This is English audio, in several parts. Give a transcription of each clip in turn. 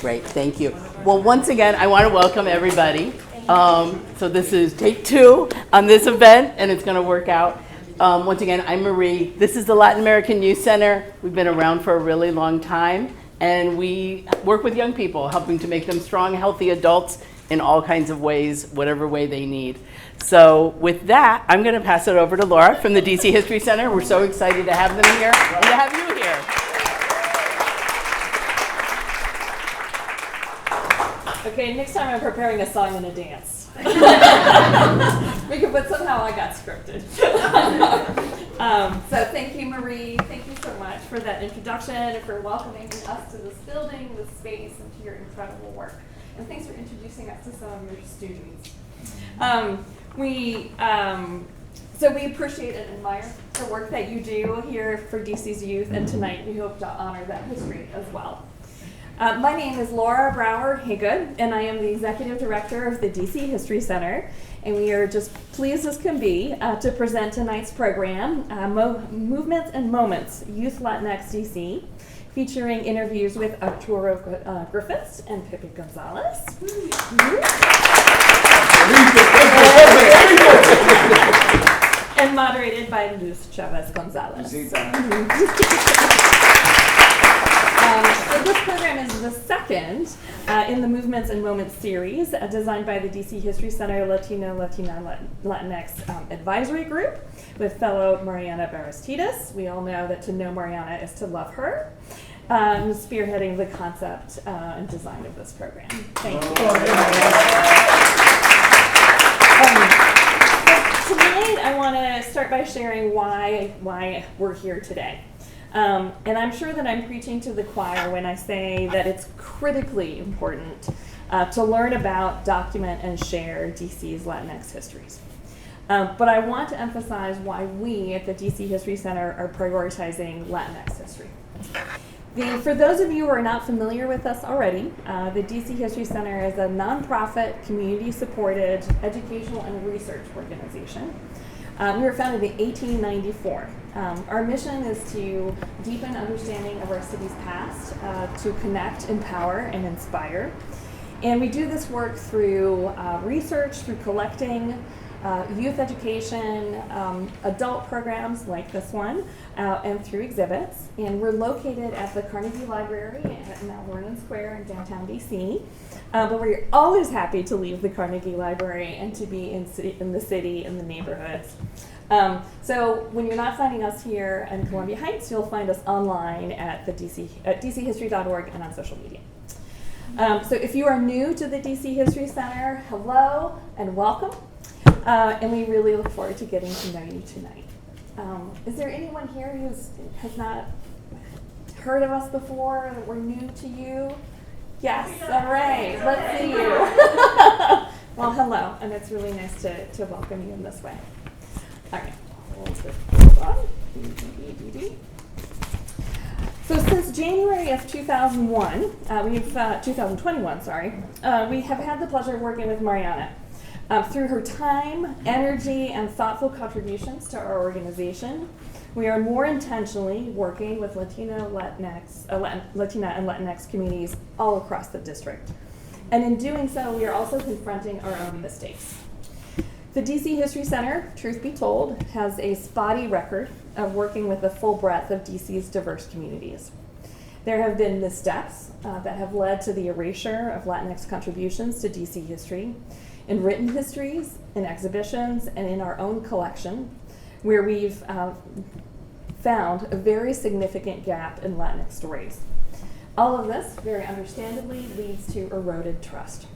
Great, thank you. Well, once again, I want to welcome everybody. So this is take 2 on this event, and it's going to work out. Once again, I'm Marie. This is the Latin American Youth Center. We've been around for a really long time, and we work with young people, helping to make them strong, healthy adults in all kinds of ways, whatever way they need. So with that, I'm going to pass it over to Laura from the DC History Center. We're so excited to have them here and to have you here. Okay, next time I'm preparing a song and a dance. But somehow I got scripted. So thank you, Marie. Thank you so much for that introduction and for welcoming us to this building, this space, and to your incredible work. And thanks for introducing us to some of your students. So we appreciate and admire the work that you do here for DC's youth, and tonight we hope to honor that history as well. My name is Laura Brower-Haygood, and I am the Executive Director of the DC History Center, and we are just pleased as can be to present tonight's program, Movements and Moments, Youth Latinx DC, featuring interviews with Arturo Griffiths and Pepe Gonzalez. And moderated by Luz Chavez Gonzales. So this program is the second in the Movements and Moments series designed by the DC History Center Latinx Advisory Group with fellow Mariana Baristides. We all know that to know Mariana is to love her. Spearheading the concept and design of this program. Thank you. Tonight I want to start by sharing why we're here today. And I'm sure that I'm preaching to the choir when I say that it's critically important to learn about, document, and share DC's Latinx histories. But I want to emphasize why we at the DC History Center are prioritizing Latinx history. For those of you who are not familiar with us already, the DC History Center is a nonprofit, community-supported educational and research organization. We were founded in 1894. Our mission is to deepen understanding of our city's past, to connect, empower, and inspire. And we do this work through research, through collecting, youth education, adult programs like this one, and through exhibits. And we're located at the Carnegie Library at Mount Vernon Square in downtown DC. But we're always happy to leave the Carnegie Library and to be in the city, in the neighborhoods. So when you're not finding us here in Columbia Heights, you'll find us online at dchistory.org and on social media. So if you are new to the DC History Center, hello and welcome. And we really look forward to getting to know you tonight. Is there anyone here who has not heard of us before, that we're new to you? Yes, all right, let's see you. Well, hello, and it's really nice to welcome you in this way. All right, hold on. So since January of 2021, we have had the pleasure of working with Mariana. Through her time, energy, and thoughtful contributions to our organization, we are more intentionally working with Latina and Latinx communities all across the district. And in doing so, we are also confronting our own mistakes. The DC History Center, truth be told, has a spotty record of working with the full breadth of DC's diverse communities. There have been missteps that have led to the erasure of Latinx contributions to DC history in written histories, in exhibitions, and in our own collection, where we've found a very significant gap in Latinx stories. All of this, very understandably, leads to eroded trust.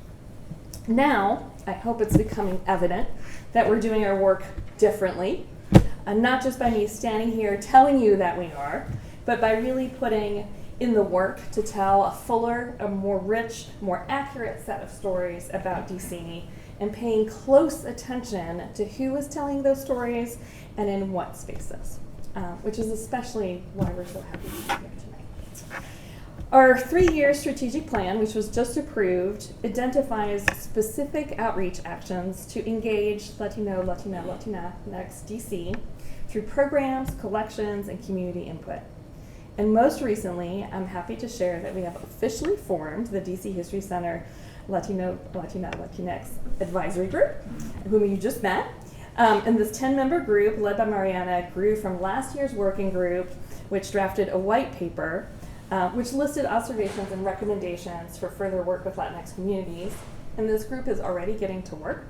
Now, I hope it's becoming evident that we're doing our work differently, not just by me standing here telling you that we are, but by really putting in the work to tell a fuller, a more rich, more accurate set of stories about DC, and paying close attention to who is telling those stories and in what spaces, which is especially why we're so happy to be here tonight. Our 3-year strategic plan, which was just approved, identifies specific outreach actions to engage Latinx DC through programs, collections, and community input. And most recently, I'm happy to share that we have officially formed the DC History Center Latinx Advisory Group, whom you just met. And this 10-member group, led by Mariana, grew from last year's working group, which drafted a white paper, which listed observations and recommendations for further work with Latinx communities. And this group is already getting to work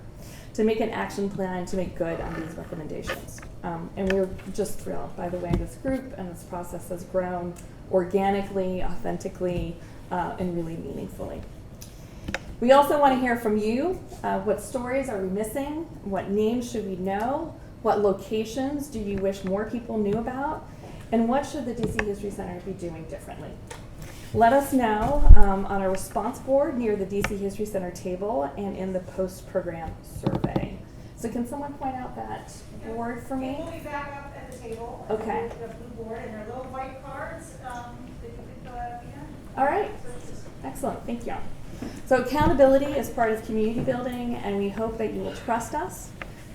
to make an action plan to make good on these recommendations. And we're just thrilled by the way this group and this process has grown organically, authentically, and really meaningfully. We also want to hear from you. What stories are we missing? What names should we know? What locations do you wish more people knew about? And what should the DC History Center be doing differently? Let us know on our response board near the DC History Center table and in the post-program survey. So can someone point out that board for me? We'll be back up at the table. Okay. The blue board and their little white cards that you could fill out. All right. Excellent. Thank you. So accountability is part of community building, and we hope that you will trust us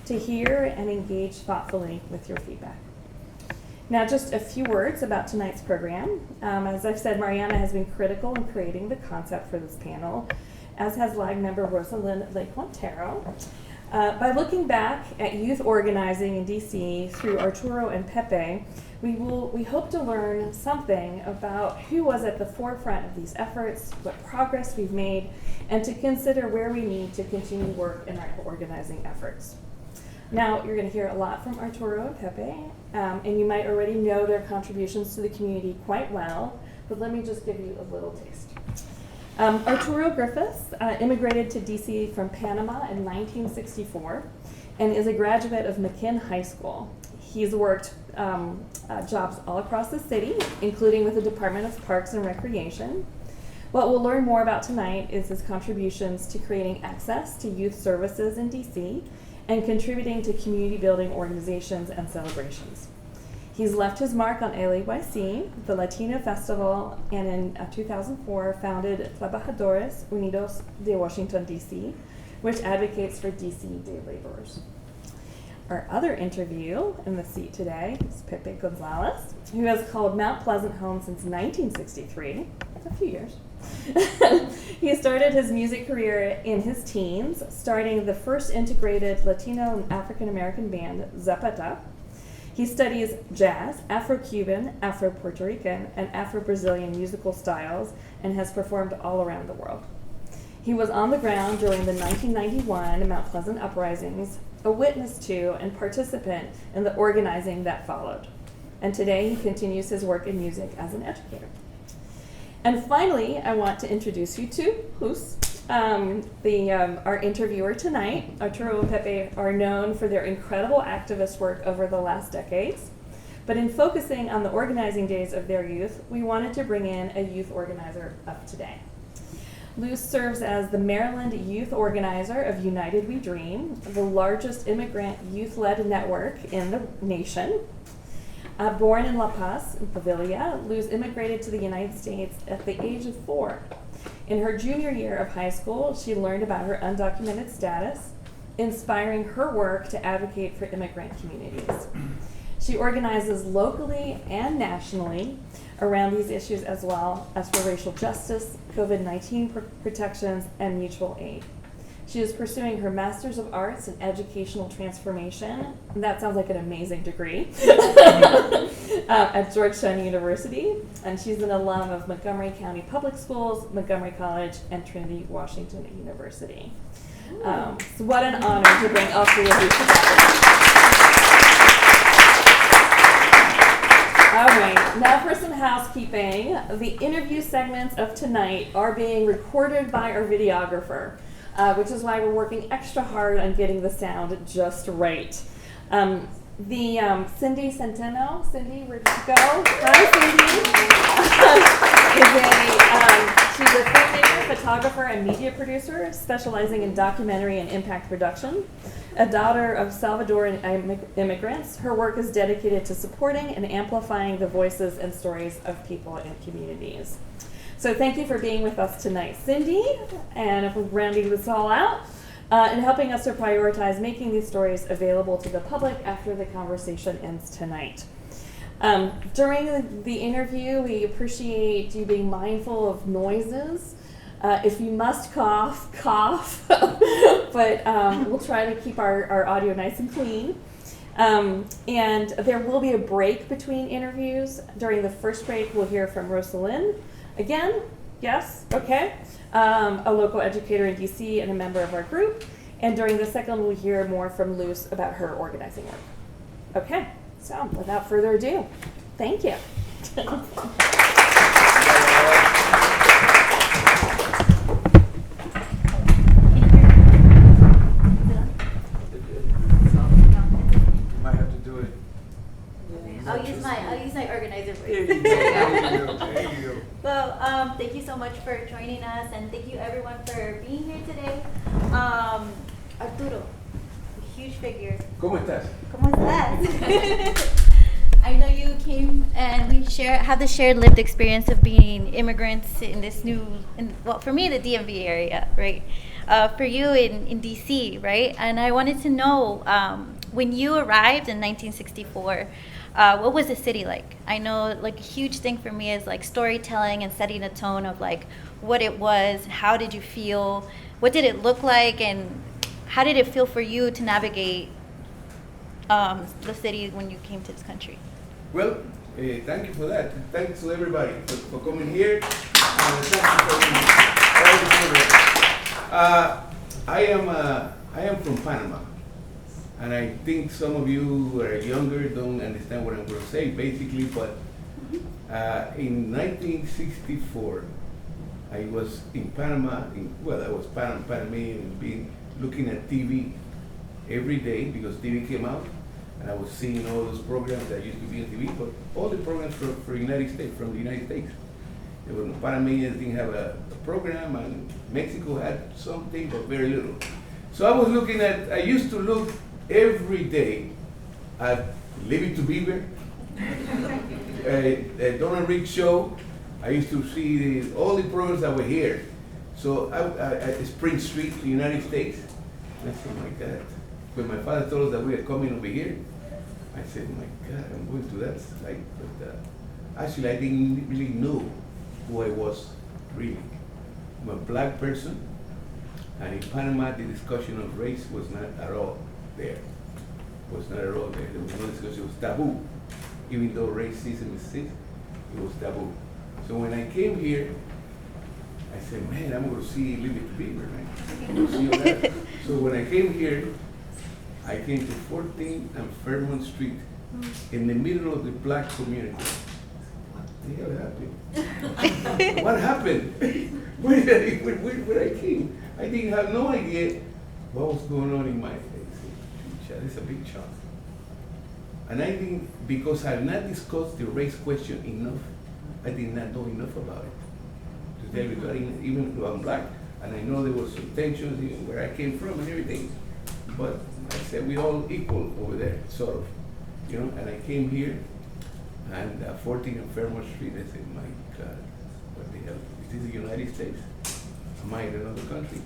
to hear and engage thoughtfully with your feedback. Now, just a few words about tonight's program. As I've said, Mariana has been critical in creating the concept for this panel, as has LAG member Rosalind Lake Montero. By looking back at youth organizing in DC through Arturo and Pepe, we hope to learn something about who was at the forefront of these efforts, what progress we've made, and to consider where we need to continue work in our organizing efforts. Now, you're going to hear a lot from Arturo and Pepe, and you might already know their contributions to the community quite well, but let me just give you a little taste. Arturo Griffiths immigrated to DC from Panama in 1964 and is a graduate of McKinn High School. He's worked jobs all across the city, including with the Department of Parks and Recreation. What we'll learn more about tonight is his contributions to creating access to youth services in DC and contributing to community building organizations and celebrations. He's left his mark on LAYC, the Latino Festival, and in 2004 founded Trabajadores Unidos de Washington, D.C., which advocates for D.C. day laborers. Our other interview in the seat today is Pepe Gonzalez, who has called Mount Pleasant home since 1963, a few years. He started his music career in his teens, starting the first integrated Latino and African American band, Zapata. He studies jazz, Afro-Cuban, Afro-Puerto Rican, and Afro-Brazilian musical styles and has performed all around the world. He was on the ground during the 1991 Mount Pleasant uprisings, a witness to and participant in the organizing that followed. And today he continues his work in music as an educator. And finally, I want to introduce you to Luz. Our interviewer tonight. Arturo and Pepe are known for their incredible activist work over the last decades. But in focusing on the organizing days of their youth, we wanted to bring in a youth organizer of today. Luz serves as the Maryland youth organizer of United We Dream, the largest immigrant youth-led network in the nation. Born in La Paz, Bolivia, Luz immigrated to the United States at the age of 4. In her junior year of high school, she learned about her undocumented status, inspiring her work to advocate for immigrant communities. She organizes locally and nationally around these issues as well as for racial justice, COVID-19 protections, and mutual aid. She is pursuing her Master's of Arts in Educational Transformation. That sounds like an amazing degree. At Georgetown University. And she's an alum of Montgomery County Public Schools, Montgomery College, and Trinity Washington University. So what an honor to bring all three of you together. All right, now for some housekeeping. The interview segments of tonight are being recorded by our videographer. Which is why we're working extra hard on getting the sound just right. Cindy Centeno, Cindy, where'd you go? Hi, Cindy. She's a filmmaker, photographer, and media producer, specializing in documentary and impact production. A daughter of Salvadoran immigrants, her work is dedicated to supporting and amplifying the voices and stories of people and communities. So thank you for being with us tonight, Cindy, and for rounding this all out and helping us to prioritize making these stories available to the public after the conversation ends tonight. During the interview, we appreciate you being mindful of noises. If you must cough, cough, but we'll try to keep our audio nice and clean. And there will be a break between interviews. During the first break, we'll hear from Rosalind. Again, yes, okay. A local educator in DC and a member of our group. And during the second, we'll hear more from Luz about her organizing work. Okay, so without further ado, thank you. I'll use my organizer voice. There you go. Well, thank you so much for joining us, and thank you everyone for being here today. Arturo, a huge figure. ¿Cómo estás? ¿Cómo estás? I know you came and we have the shared lived experience of being immigrants in this well, for me, the DMV area, right? For you in DC, right? And I wanted to know, when you arrived in 1964, what was the city like? I know, like, a huge thing for me is like storytelling and setting a tone of like what it was. How did you feel? What did it look like? And how did it feel for you to navigate the city when you came to this country? Well, thank you for that. Thanks to everybody for coming here. And thank you for all the programs. I am from Panama. And I think some of you who are younger don't understand what I'm going to say, basically, but in 1964, I was in Panama, I was Panamanian, and looking at TV every day because TV came out, and I was seeing all those programs that used to be on TV, but all the programs from the United States. There were Panamanians didn't have a program, and Mexico had something, but very little. So I used to look every day at Leave It to Beaver, Donald Rick Show. I used to see all the programs that were here. So at Spring Street, the United States, I said, my God. When my father told us that we were coming over here, I said, my God, I'm going to that site. But actually, I didn't really know who I was, really. I'm a black person, and in Panama, the discussion of race was not at all there. Was not at all there. There was no discussion. It was taboo. Even though racism exists, it was taboo. So when I came here, I said, man, I'm going to see Leave It to Beaver, right? I'm going to see all that. So when I came here, I came to 14 and Fairmont Street in the middle of the black community. What the hell happened? What happened? When I came, I didn't have no idea what was going on in my face. It's a big shock. And I think because I had not discussed the race question enough, I did not know enough about it. To tell everybody, even though I'm black, and I know there was some tensions in where I came from and everything, but I said we all equal over there, sort of, you know. And I came here, and 14 on Fairmont Street, I said, my God, what the hell? Is this the United States? Am I in another country?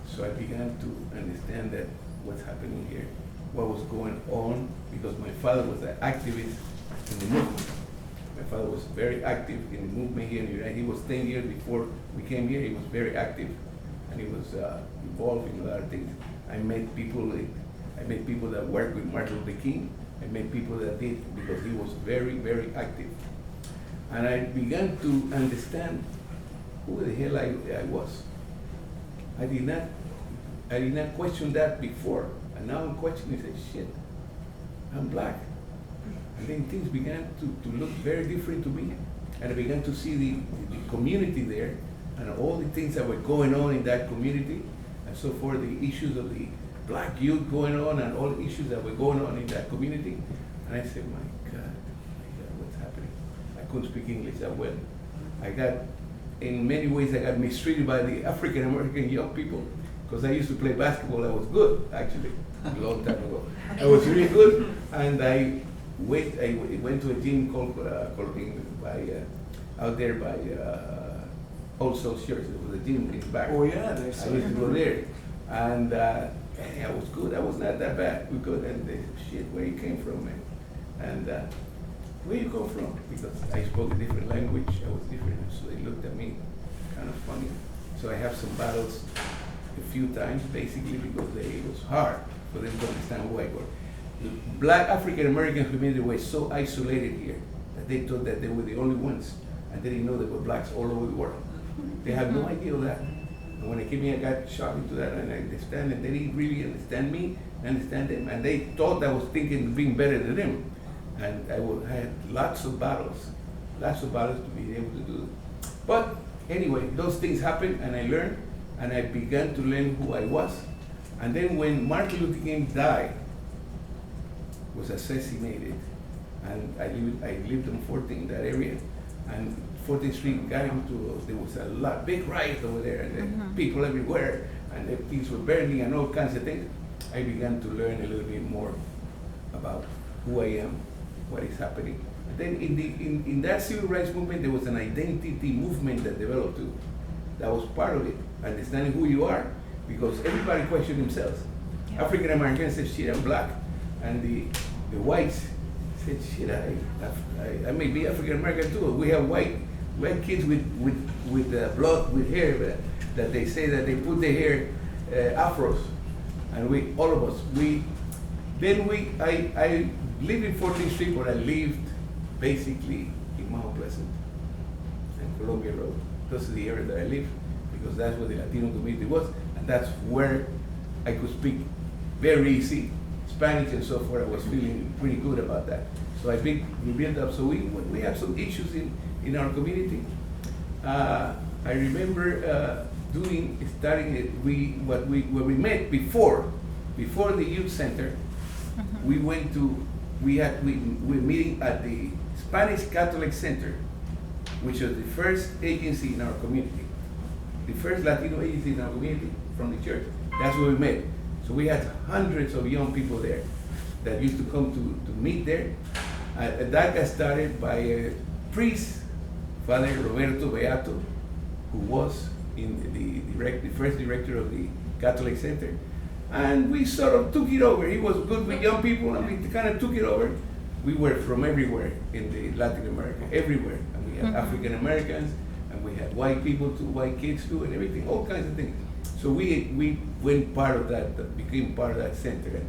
So I began to understand that what's happening here, what was going on, because my father was an activist in the movement. My father was very active in the movement here in the United States. He was 10 years before we came here. He was very active, and he was involved in a lot of things. I met people that worked with Martin Luther King. I met people that did, because he was very, very active. And I began to understand who the hell I was. I did not question that before, and now I'm questioning. I said, shit, I'm black. And then things began to look very different to me, and I began to see the community there, and all the things that were going on in that community, and so forth, the issues of the black youth going on, and all the issues that were going on in that community. And I said, my God, what's happening? I couldn't speak English that well. In many ways, I got mistreated by the African American young people, because I used to play basketball. I was good, actually, a long time ago. I was really good, and I went to a gym called out there by Old South Church. There was a gym in the back. Oh yeah, I used to go there, and I was good. I was not that bad. We good, and they said, shit, where you came from, man? And where you come from? Because I spoke a different language, I was different, so they looked at me kind of funny. So I have some battles a few times, basically because it was hard for them to understand who I was. The Black African American community were so isolated here that they thought that they were the only ones, and they didn't know there were blacks all over the world. They had no idea of that. And when I came here, I got shocked into that, and I understand, and they didn't really understand me, understand them, and they thought I was thinking of being better than them. And I had lots of battles to be able to do it. But anyway, those things happened, and I learned, and I began to learn who I was. And then when Martin Luther King died, was assassinated, and I lived on 14th, that area, and 14th Street got into, there was a big riot over there, and people everywhere, and the things were burning and all kinds of things. I began to learn a little bit more about who I am, what is happening. And then in that civil rights movement, there was an identity movement that developed too. That was part of it, understanding who you are, because everybody questioned themselves. Yeah. African Americans said, shit, I'm black. And the whites said, shit, I may be African American too. We have white kids with blood, with hair, that they say that they put their hair afros. And all of us, I lived in 14th Street, but I lived basically in Mount Pleasant and Columbia Road. Those are the area that I lived, because that's where the Latino community was, and that's where I could speak very easy Spanish and so forth. I was feeling pretty good about that. So we built up, so we have some issues in our community. I remember where we met before the youth center. We went to, we're meeting at the Spanish Catholic Center, which was the first agency in our community, the first Latino agency in our community from the church. That's where we met. So we had hundreds of young people there that used to come to meet there. That got started by a priest, Father Roberto Beato, who was in the first director of the Catholic Center. And we sort of took it over. He was good with young people, and we kind of took it over. We were from everywhere in the Latin America, everywhere. And we had African Americans, and we had white people too, white kids too, and everything, all kinds of things. So we went part of that, became part of that center.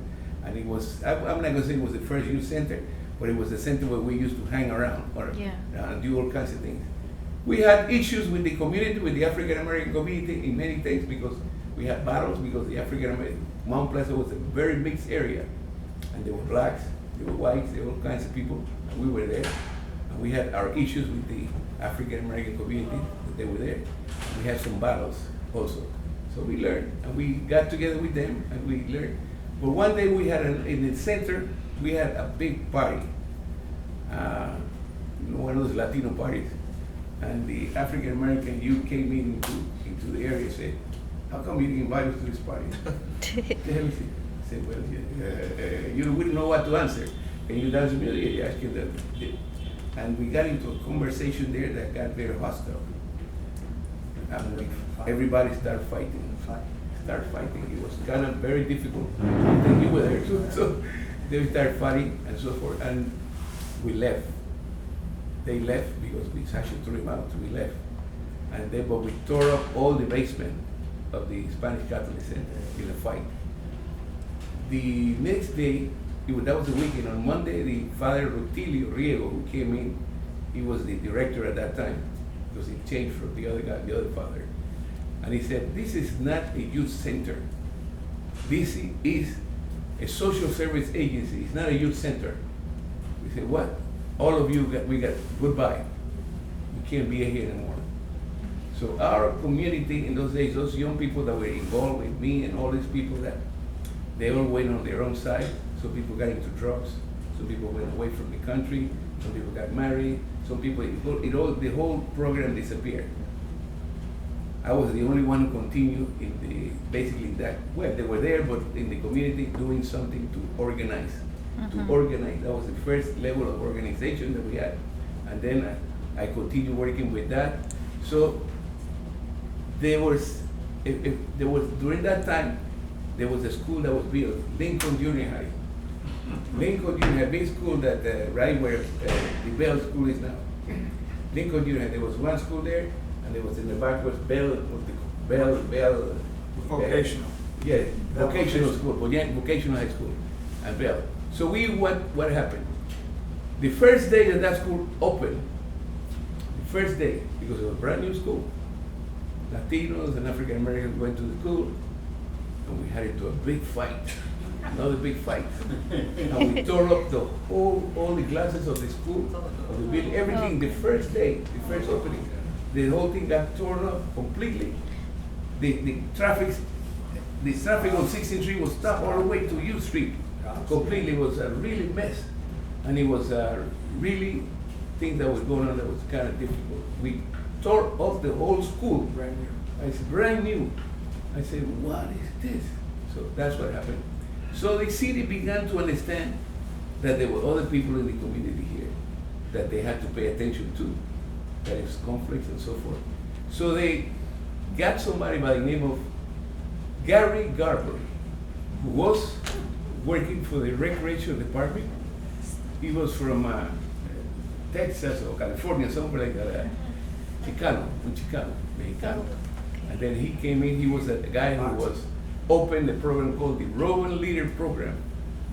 And it was, I'm not gonna say it was the first youth center, but it was the center where we used to hang around or do all kinds of things. We had issues with the community, with the African American community in many things, because we had battles, because the African American, Mount Pleasant was a very mixed area. And there were blacks, there were whites, there were all kinds of people, and we were there. And we had our issues with the African American community, that they were there. We had some battles also. So we learned, and we got together with them, and we learned. But one day we had, in the center, we had a big party. One of those Latino parties. And the African American youth came into the area and said, how come you didn't invite us to this party? I said, well, you wouldn't know what to answer. Can you dance with me? Yeah, asked that. And we got into a conversation there that got very hostile. And everybody started fighting. It was kind of very difficult. I think you were there too. So they started fighting and so forth. And we left. They left because we actually threw them out. We left. But we tore up all the basement of the Spanish Catholic Center in a fight. The next day, that was the weekend. On Monday, the Father Rutilio Riego, who came in, he was the director at that time, because he changed from the other guy, the other father. And he said, this is not a youth center. This is a social service agency. It's not a youth center. We said, what? All of you, we got goodbye. We can't be here anymore. So our community in those days, those young people that were involved with me and all these people, that they all went on their own side. Some people got into drugs. Some people went away from the country. Some people got married. Some people, the whole program disappeared. I was the only one who continued basically that. Well, they were there, but in the community doing something to organize. To organize. That was the first level of organization that we had. And then I continued working with that. So during that time, there was a school that was built, Lincoln Junior High. Lincoln Junior had big school that right where the Bell School is now. Lincoln Junior, there was one school there, and there was in the back was Bell. Vocational. Yeah, Bell vocational school, vocational high school, and Bell. So what happened? The first day that school opened, the first day, because it was a brand new school, Latinos and African Americans went to the school, and we had into a big fight, another big fight. And we tore up all the glasses of the school, of the building, everything. The first day, the first opening, the whole thing got torn up completely. The traffic on 16th Street was stopped all the way to U Street. Completely, it was a really mess, and it was really things that was going on that was kind of difficult. We tore off the whole school. Brand new. It's brand new. I said, what is this? So that's what happened. So the city began to understand that there were other people in the community here that they had to pay attention to, that is conflicts and so forth. So they got somebody by the name of Gary Garber, who was working for the recreation department. He was from Texas or California, somewhere like that. Chicano, Mexicano. And then he came in, he was a guy who was opened a program called the Rowan Leader Program.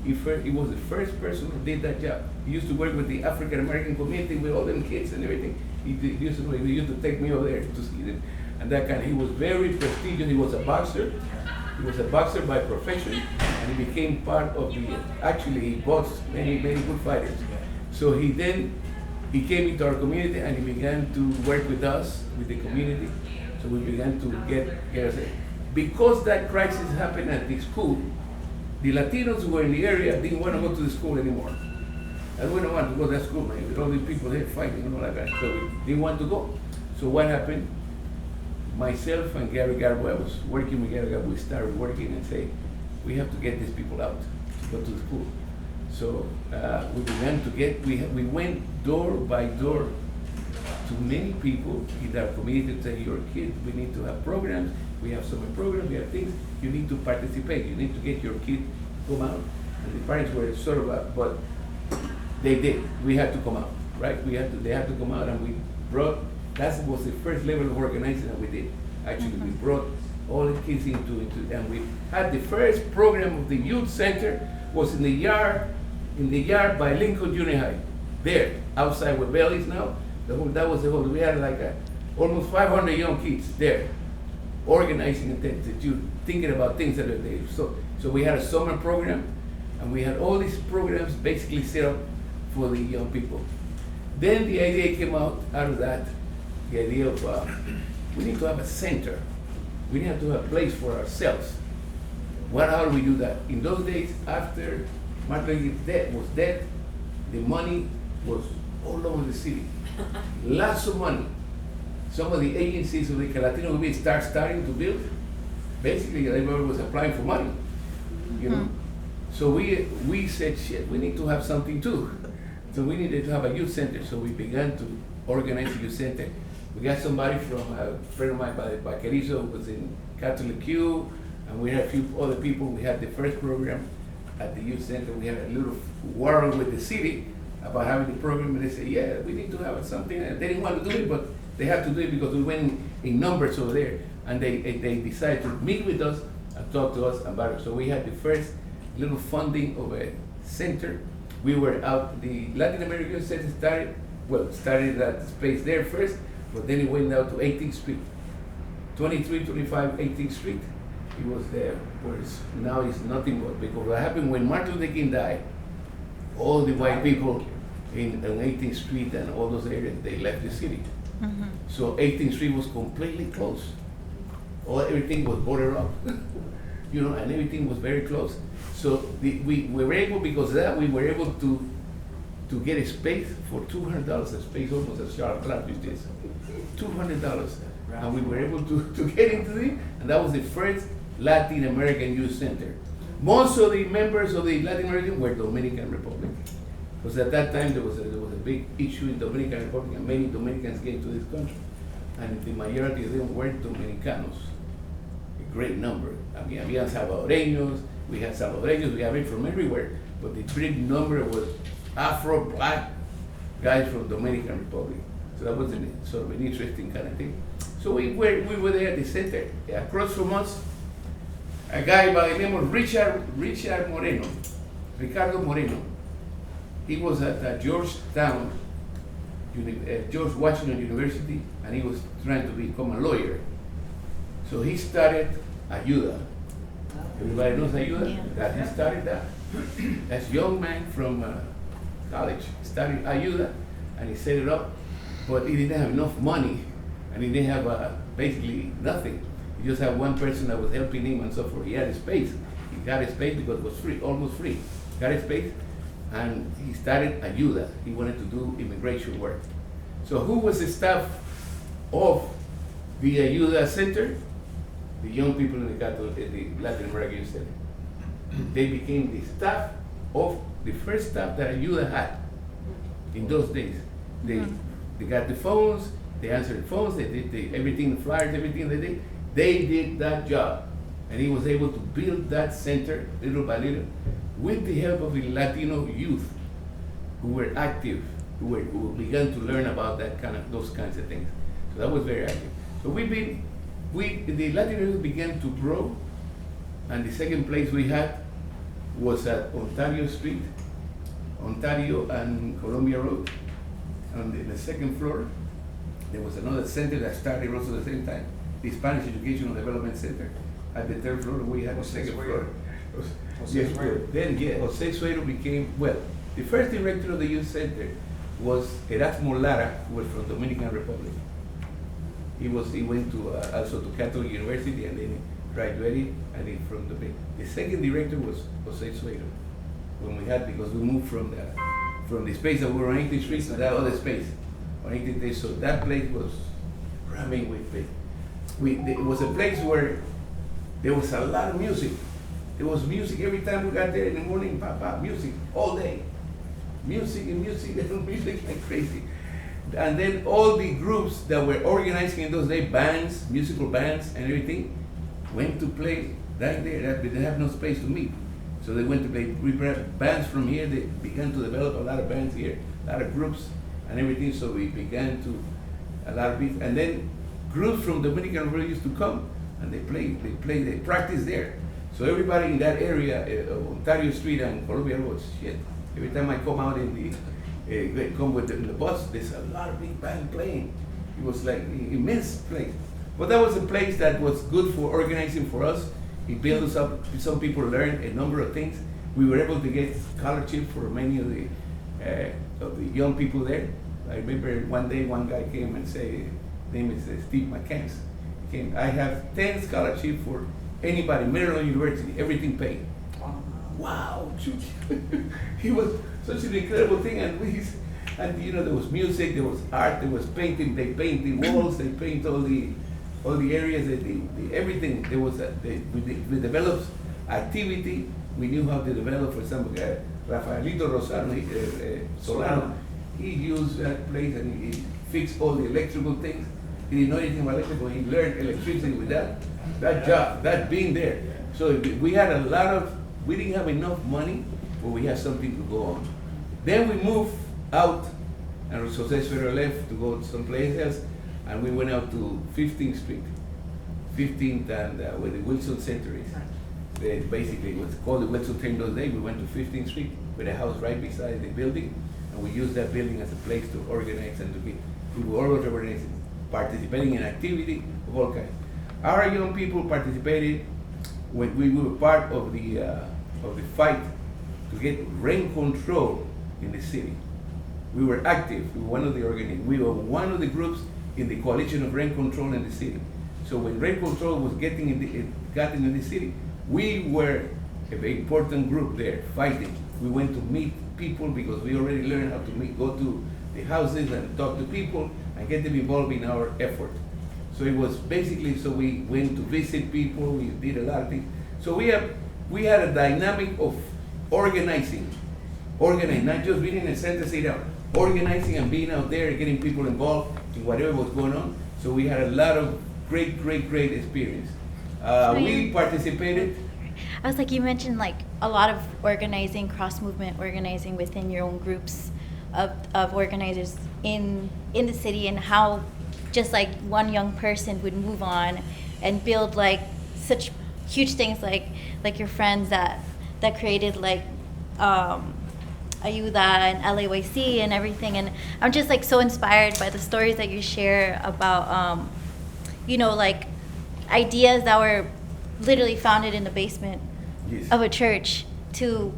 He was the first person who did that job. He used to work with the African American community with all them kids and everything. He used to take me over there to see them. And that kind of, he was very prestigious. He was a boxer. He was a boxer by profession, and he became part of the, actually he boxed many good fighters. So he came into our community and he began to work with us, with the community. So we began to get us. Because that crisis happened at the school, the Latinos who were in the area didn't want to go to the school anymore. I didn't want to go to that school, man, with all these people there fighting and all like that. So we didn't want to go. So what happened? Myself and Gary Garbo, I was working with Gary Garbo, we started working and say, we have to get these people out to go to the school. So we began to we went door by door to many people in our community to say, your kids, we need to have programs, we have summer programs, we have things, you need to participate, you need to get your kid to come out. And the parents were sort of, but they did, we had to come out, right? They had to come out, and we brought, that was the first level of organizing that we did. Actually, we brought all the kids into, and we had the first program of the youth center was in the yard by Lincoln Junior High, there, outside where Bell is now. That was the whole, we had like almost 500 young kids there, organizing and thinking about things that are there. So we had a summer program, and we had all these programs basically set up for the young people. Then the idea came out of that, the idea of we need to have a center. We need to have a place for ourselves. How do we do that? In those days, after Martin was dead, the money was all over the city. Lots of money. Some of the agencies of the Latino community starting to build. Basically, everybody was applying for money, you know. So we said, shit, we need to have something too. So we needed to have a youth center. So we began to organize a youth center. We got somebody from a friend of mine by Vaquerizo, who was in Catholic Q, and we had a few other people. We had the first program at the youth center. We had a little quarrel with the city about having the program, and they said, yeah, we need to have something. And they didn't want to do it, but they had to do it because we went in numbers over there. And they decided to meet with us and talk to us about it. So we had the first little funding of a center. We were out, the Latin American Center started that space there first, but then it went out to 18th Street, 23, 25, 18th Street. It was there, whereas now it's nothing but, because what happened when Martin Luther King died, all the white people in 18th Street and all those areas, they left the city. So 18th Street was completely closed. Everything was boarded up, you know, and everything was very close. So we were able, because of that, we were able to get a space for $200 a space, almost as Charlotte Club is $200. And we were able to get into it, and that was the first Latin American Youth Center. Most of the members of the Latin American were Dominican Republic. Because at that time there was a big issue in Dominican Republic, and many Dominicans came to this country. And the majority of them were Dominicanos, a great number. I mean, habían salvadoreños, We had Salvadoreños, we have it from everywhere, but the big number was Afro black guys from Dominican Republic. So that was sort of an interesting kind of thing. So we were there at the center. Across from us, a guy by the name of Richard Moreno, Ricardo Moreno. He was at Georgetown, George Washington University, and he was trying to become a lawyer. So he started Ayuda. Everybody knows Ayuda? Yeah. That he started that. As a young man from college, he started Ayuda, and he set it up, but he didn't have enough money, and he didn't have basically nothing. He just had one person that was helping him and so forth. He had a space. He got a space because it was free, almost free. Got a space, and he started Ayuda. He wanted to do immigration work. So who was the staff of the Ayuda Center? The young people in the Latin American Center. They became the staff of the first staff that Ayuda had in those days. They got the phones, they answered the phones, they did everything, the flyers, everything they did. They did that job. And he was able to build that center little by little with the help of the Latino youth who were active, who began to learn about those kinds of things. So that was very active. So the Latino youth began to grow, and the second place we had was at Ontario Street, Ontario and Columbia Road. On the second floor, there was another center that started also at the same time, the Spanish Educational Development Center. At the third floor, we had the second floor. Yes, then Jose Suero became, the first director of the youth center was Erasmo Lara, who was from Dominican Republic. He went to also to Catholic University and then graduated, and from the second director was Jose Suero. Because we moved from the space that we were on 18th Street to that other space on 18th Street. So that place was cramming with people. It was a place where there was a lot of music. There was music every time we got there in the morning, music all day. Music and music and music like crazy. And then all the groups that were organizing in those days, bands, musical bands and everything, went to play right there. They didn't have no space to meet. So they went to play. We brought bands from here. They began to develop a lot of bands here, a lot of groups and everything. So we began to, a lot of people. And then groups from Dominican Republic used to come and they practiced there. So everybody in that area, Ontario Street and Columbia Road, shit. Every time I come out in the bus, there's a lot of big band playing. It was like an immense place. But that was a place that was good for organizing for us. It built us up. Some people learned a number of things. We were able to get scholarship for many of the young people there. I remember one day one guy came and said, his name is Steve McCants. He came, I have 10 scholarships for anybody, Maryland University, everything paid. Wow, it was such an incredible thing, and there was music, there was art, there was painting. They paint the walls, they paint all the areas, everything. There was we developed activity. We knew how to develop. For example, Rafaelito Solano, he used that place and he fixed all the electrical things. He didn't know anything about electrical. He learned electricity with that job, that being there. So we had a lot of. We didn't have enough money, but we had something to go on. Then we moved out, and Jose Suero left to go someplace else, and we went out to 15th Street, 15th and where the Wilson Center is. Basically, it was called the Wilson Center those days. We went to 15th Street with a house right beside the building, and we used that building as a place to organize and to be. We were always organizing, participating in activity of all kinds. Our young people participated when we were part of the fight to get rent control in the city. We were active. We were one of the we were one of the groups in the coalition of rent control in the city. So when rent control was gotten in the city, we were a very important group there fighting. We went to meet people because we already learned how to go to the houses and talk to people and get them involved in our effort. So it was basically, so we went to visit people, we did a lot of things. So we had a dynamic of organizing, not just being in a center, sit down, organizing and being out there, getting people involved in whatever was going on. So we had a lot of great experience. We participated I was like, you mentioned like a lot of organizing, cross-movement organizing within your own groups of organizers in the city, and how just like one young person would move on and build like such huge things like your friends that created like Ayuda and LAYC and everything. And I'm just like so inspired by the stories that you share about you know, like ideas that were literally founded in the basement Yes. of a church to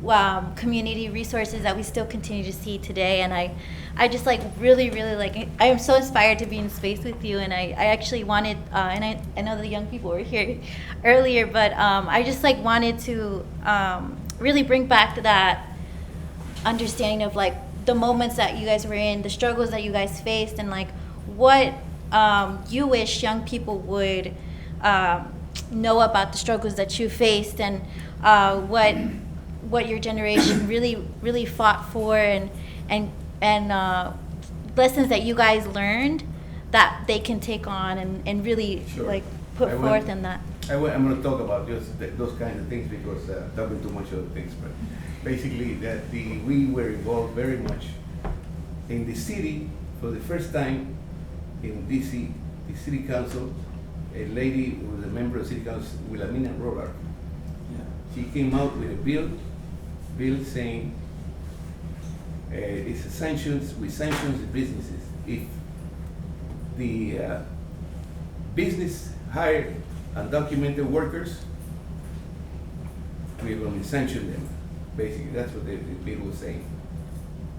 community resources that we still continue to see today. And I just like really like, I am so inspired to be in space with you. And I actually wanted, and I know the young people were here earlier, but I just like wanted to really bring back that understanding of like the moments that you guys were in, the struggles that you guys faced, and like what you wish young people would know about the struggles that you faced, and what your generation really fought for, and lessons that you guys learned that they can take on and really Sure. like put I forth will- in that. I'm going to talk about just those kinds of things because talking too much of things, but basically that we were involved very much in the city for the first time in DC, the city council. A lady who was a member of city council, Wilhelmina Roller, she came out with a bill saying it's a sanctions, we sanctions the businesses if the business hire undocumented workers, we're going to sanction them. Basically, that's what the bill was saying.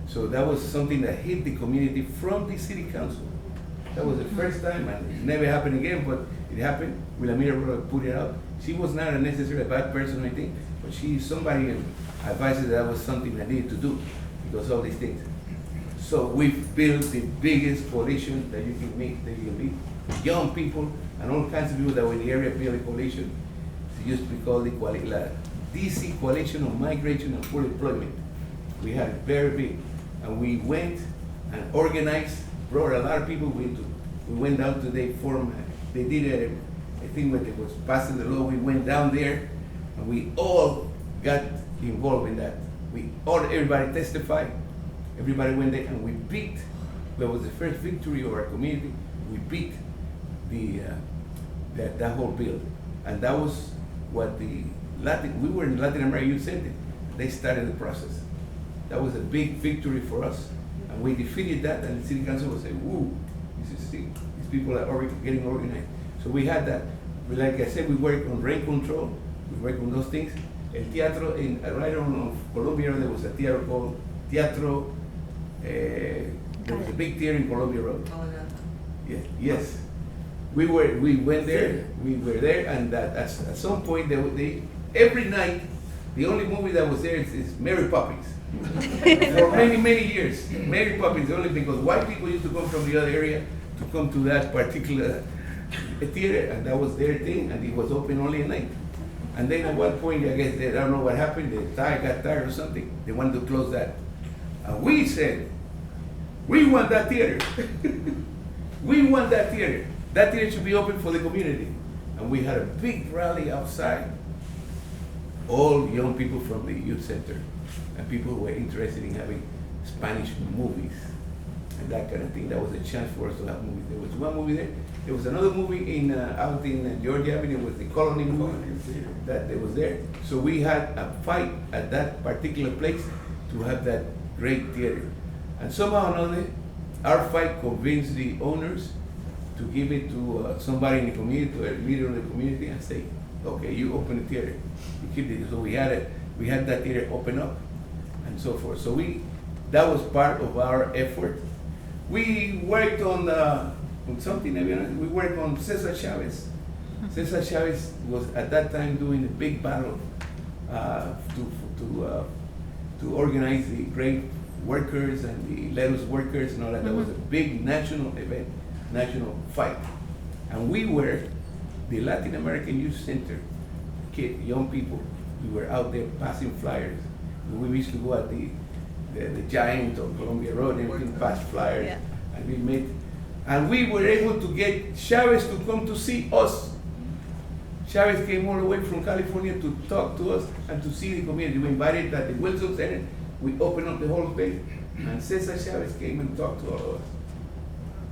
So that was something that hit the community from the city council. That was the first time, and it never happened again, but it happened. Wilhelmina put it out. She was not a necessarily a bad person or anything, but somebody advised that was something I needed to do because of these things. So we've built the biggest coalition that you can make, that you can meet. Young people and all kinds of people that were in the area built a coalition. It used to be called the DC Coalition on Migration and Full Employment. We had it very big. And we went and organized, brought a lot of people. We went down to the forum. They did a thing when it was passing the law. We went down there and we all got involved in that. Everybody testified. Everybody went there and we beat. That was the first victory of our community. We beat that whole bill. And that was what we were in Latin America Youth Center. They started the process. That was a big victory for us. And we defeated that, and the city council would say, woo, these people are already getting organized. So we had that. But like I said, we worked on rent control, we worked on those things. El teatro, right on Columbia, there was a theater called Teatro, there was a big theater in Columbia Road. Yes. We went there, we were there, and that at some point, every night, the only movie that was there is Mary Poppins. For many years, Mary Poppins, only because white people used to come from the other area to come to that particular theater, and that was their thing, and it was open only at night. And then at one point, I guess, I don't know what happened, the tie got tired or something, they wanted to close that. And we said, we want that theater. We want that theater. That theater should be open for the community. And we had a big rally outside, all young people from the youth center, and people who were interested in having Spanish movies and that kind of thing. That was a chance for us to have movies. There was one movie there. There was another movie out in Georgia Avenue, was the Colony movie that was there. So we had a fight at that particular place to have that great theater. And somehow or another, our fight convinced the owners to give it to somebody in the community, to a leader in the community, and say, okay, you open the theater. You keep it. So we had that theater open up, and so forth. So that was part of our effort. We worked on something. We worked on Cesar Chavez. Cesar Chavez was at that time doing a big battle to organize the grain workers and the lettuce workers and all that. That was a big national event, national fight. And we were the Latin American Youth Center, young people. We were out there passing flyers. We used to go at the Giant on Columbia Road and everything, pass flyers. Yeah. And we were able to get Chavez to come to see us. Chavez came all the way from California to talk to us and to see the community. We invited at the Wilson Center. We opened up the whole place, and Cesar Chavez came and talked to all of us.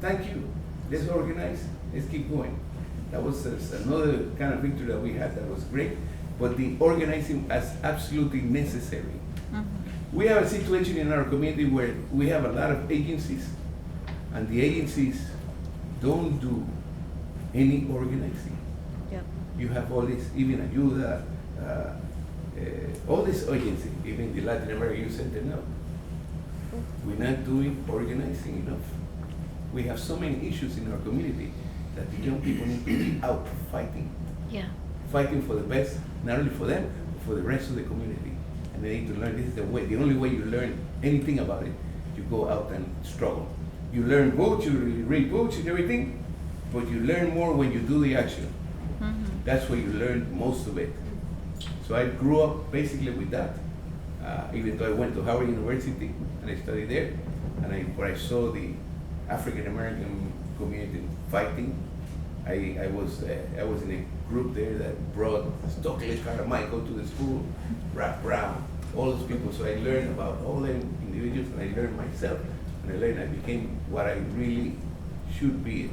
Thank you. Let's organize. Let's keep going. That was another kind of victory that we had that was great. But the organizing is absolutely necessary. We have a situation in our community where we have a lot of agencies, and the agencies don't do any organizing. Yep. You have all this, even Ayuda, all this agency, even the Latin American Youth Center now. We're not doing organizing enough. We have so many issues in our community that the young people need to be out fighting. Yeah. Fighting for the best, not only for them, but for the rest of the community. And they need to learn, this is the way, the only way you learn anything about it, you go out and struggle. You learn books, you read books and everything, but you learn more when you do the action. That's where you learn most of it. So I grew up basically with that. Even though I went to Howard University and I studied there, and where I saw the African American community fighting, I was in a group there that brought Stokely Carmichael to the school, Rap Brown, all those people. So I learned about all them individuals, and I learned myself, and I became what I really should be,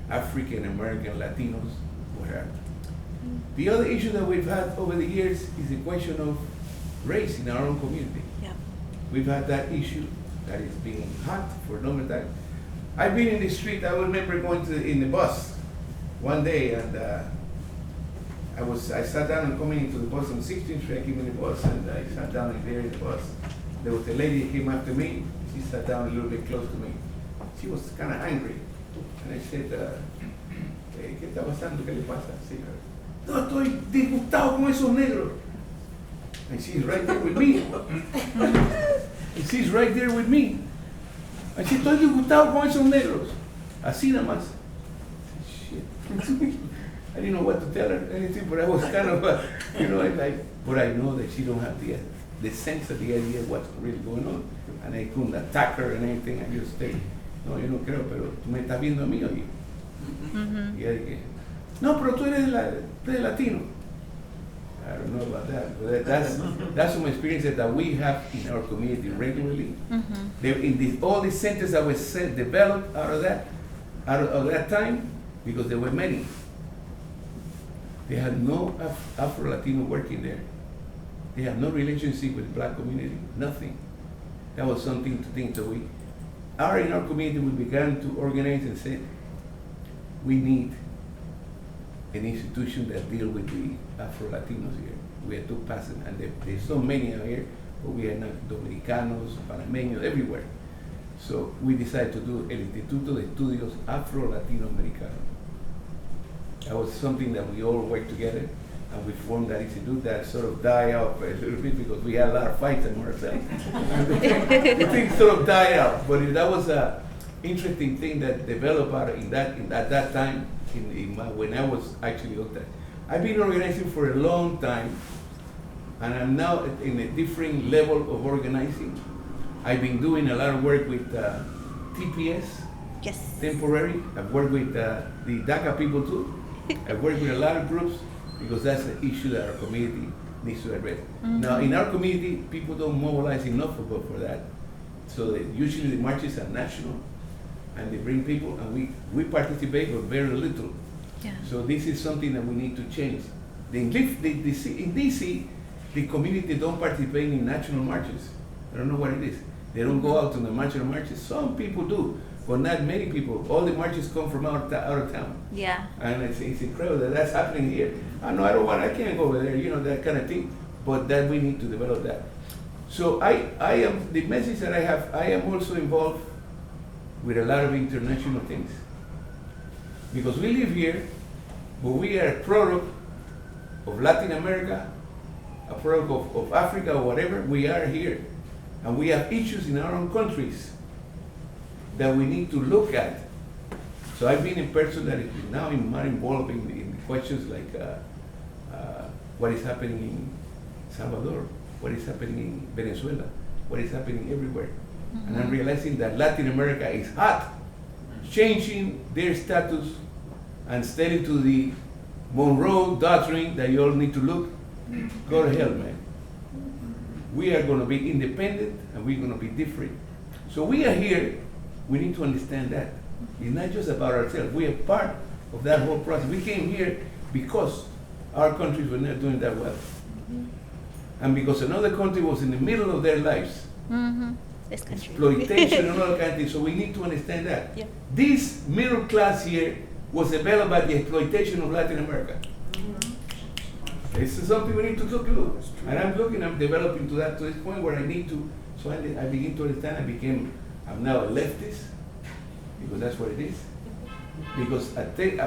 African American Latinos. Where the other issue that we've had over the years is the question of race in our own community. Yeah. We've had that issue that is being hot for a number of times. I've been in the street. I remember going in the bus one day, and I sat down and coming into the bus on 16th Street. I came in the bus, and I sat down in there in the bus. There was a lady that came after me. She sat down a little bit close to me. She was kind of angry, and I said, ¿qué está pasando? ¿Qué le pasa? Sí, no, estoy disgustado con esos negros. And she's right there with me. And she's right there with me. And she estoy disgustado con esos negros. Así nada más. Shit. I didn't know what to tell her, anything, but I was kind of, but I know that she don't have the sense of the idea of what's really going on. And I couldn't attack her and anything. I just said, no, yo no creo, pero tú me estás viendo a mí, oye. Y ella dije, no, pero tú eres latino. I don't know about that, but that's some experiences that we have in our community regularly. All these centers that were developed out of that time, because there were many. They had no Afro-Latino working there. They had no relationship with the black community, nothing. That was something to think. So in our community, we began to organize and say, we need an institution that deal with the Afro-Latinos here. We are too passive, and there's so many out here, but we are not Dominicanos, Panameños, everywhere. So we decided to do El Instituto de Estudios Afro-Latino-Americanos. That was something that we all worked together, and we formed that institute. That sort of died out a little bit because we had a lot of fights among ourselves. The thing sort of died out, but that was an interesting thing that developed out at that time when I was actually out there. I've been organizing for a long time, and I'm now in a different level of organizing. I've been doing a lot of work with TPS, Yes. temporary. I've worked with the DACA people too. I've worked with a lot of groups because that's the issue that our community needs to address. Now, in our community, people don't mobilize enough for that. So usually the marches are national, and they bring people, and we participate, but very little. Yeah. So this is something that we need to change. In DC, the community don't participate in national marches. I don't know what it is. They don't go out on the national marches. Some people do, but not many people. All the marches come from out of town. Yeah. And it's incredible that that's happening here. I can't go over there, that kind of thing. But that we need to develop that. So the message that I have, I am also involved with a lot of international things. Because we live here, but we are a product of Latin America, a product of Africa or whatever. We are here. And we have issues in our own countries that we need to look at. So I've been a person that is now more involved in questions like what is happening in Salvador, what is happening in Venezuela, what is happening everywhere. And I'm realizing that Latin America is hot, changing their status and stating to the Monroe doctrine that you all need to look, go to hell, man. We are going to be independent and we're going to be different. So we are here, we need to understand that. It's not just about ourselves. We are part of that whole process. We came here because our countries were not doing that well. And because another country was in the middle of their lives. This country. Exploitation and all kinds of things. So we need to understand that. Yeah. This middle class here was developed by the exploitation of Latin America. This is something we need to look at. And I'm developing to this point where I need to, so I begin to understand. I'm now a leftist, because that's what it is. Because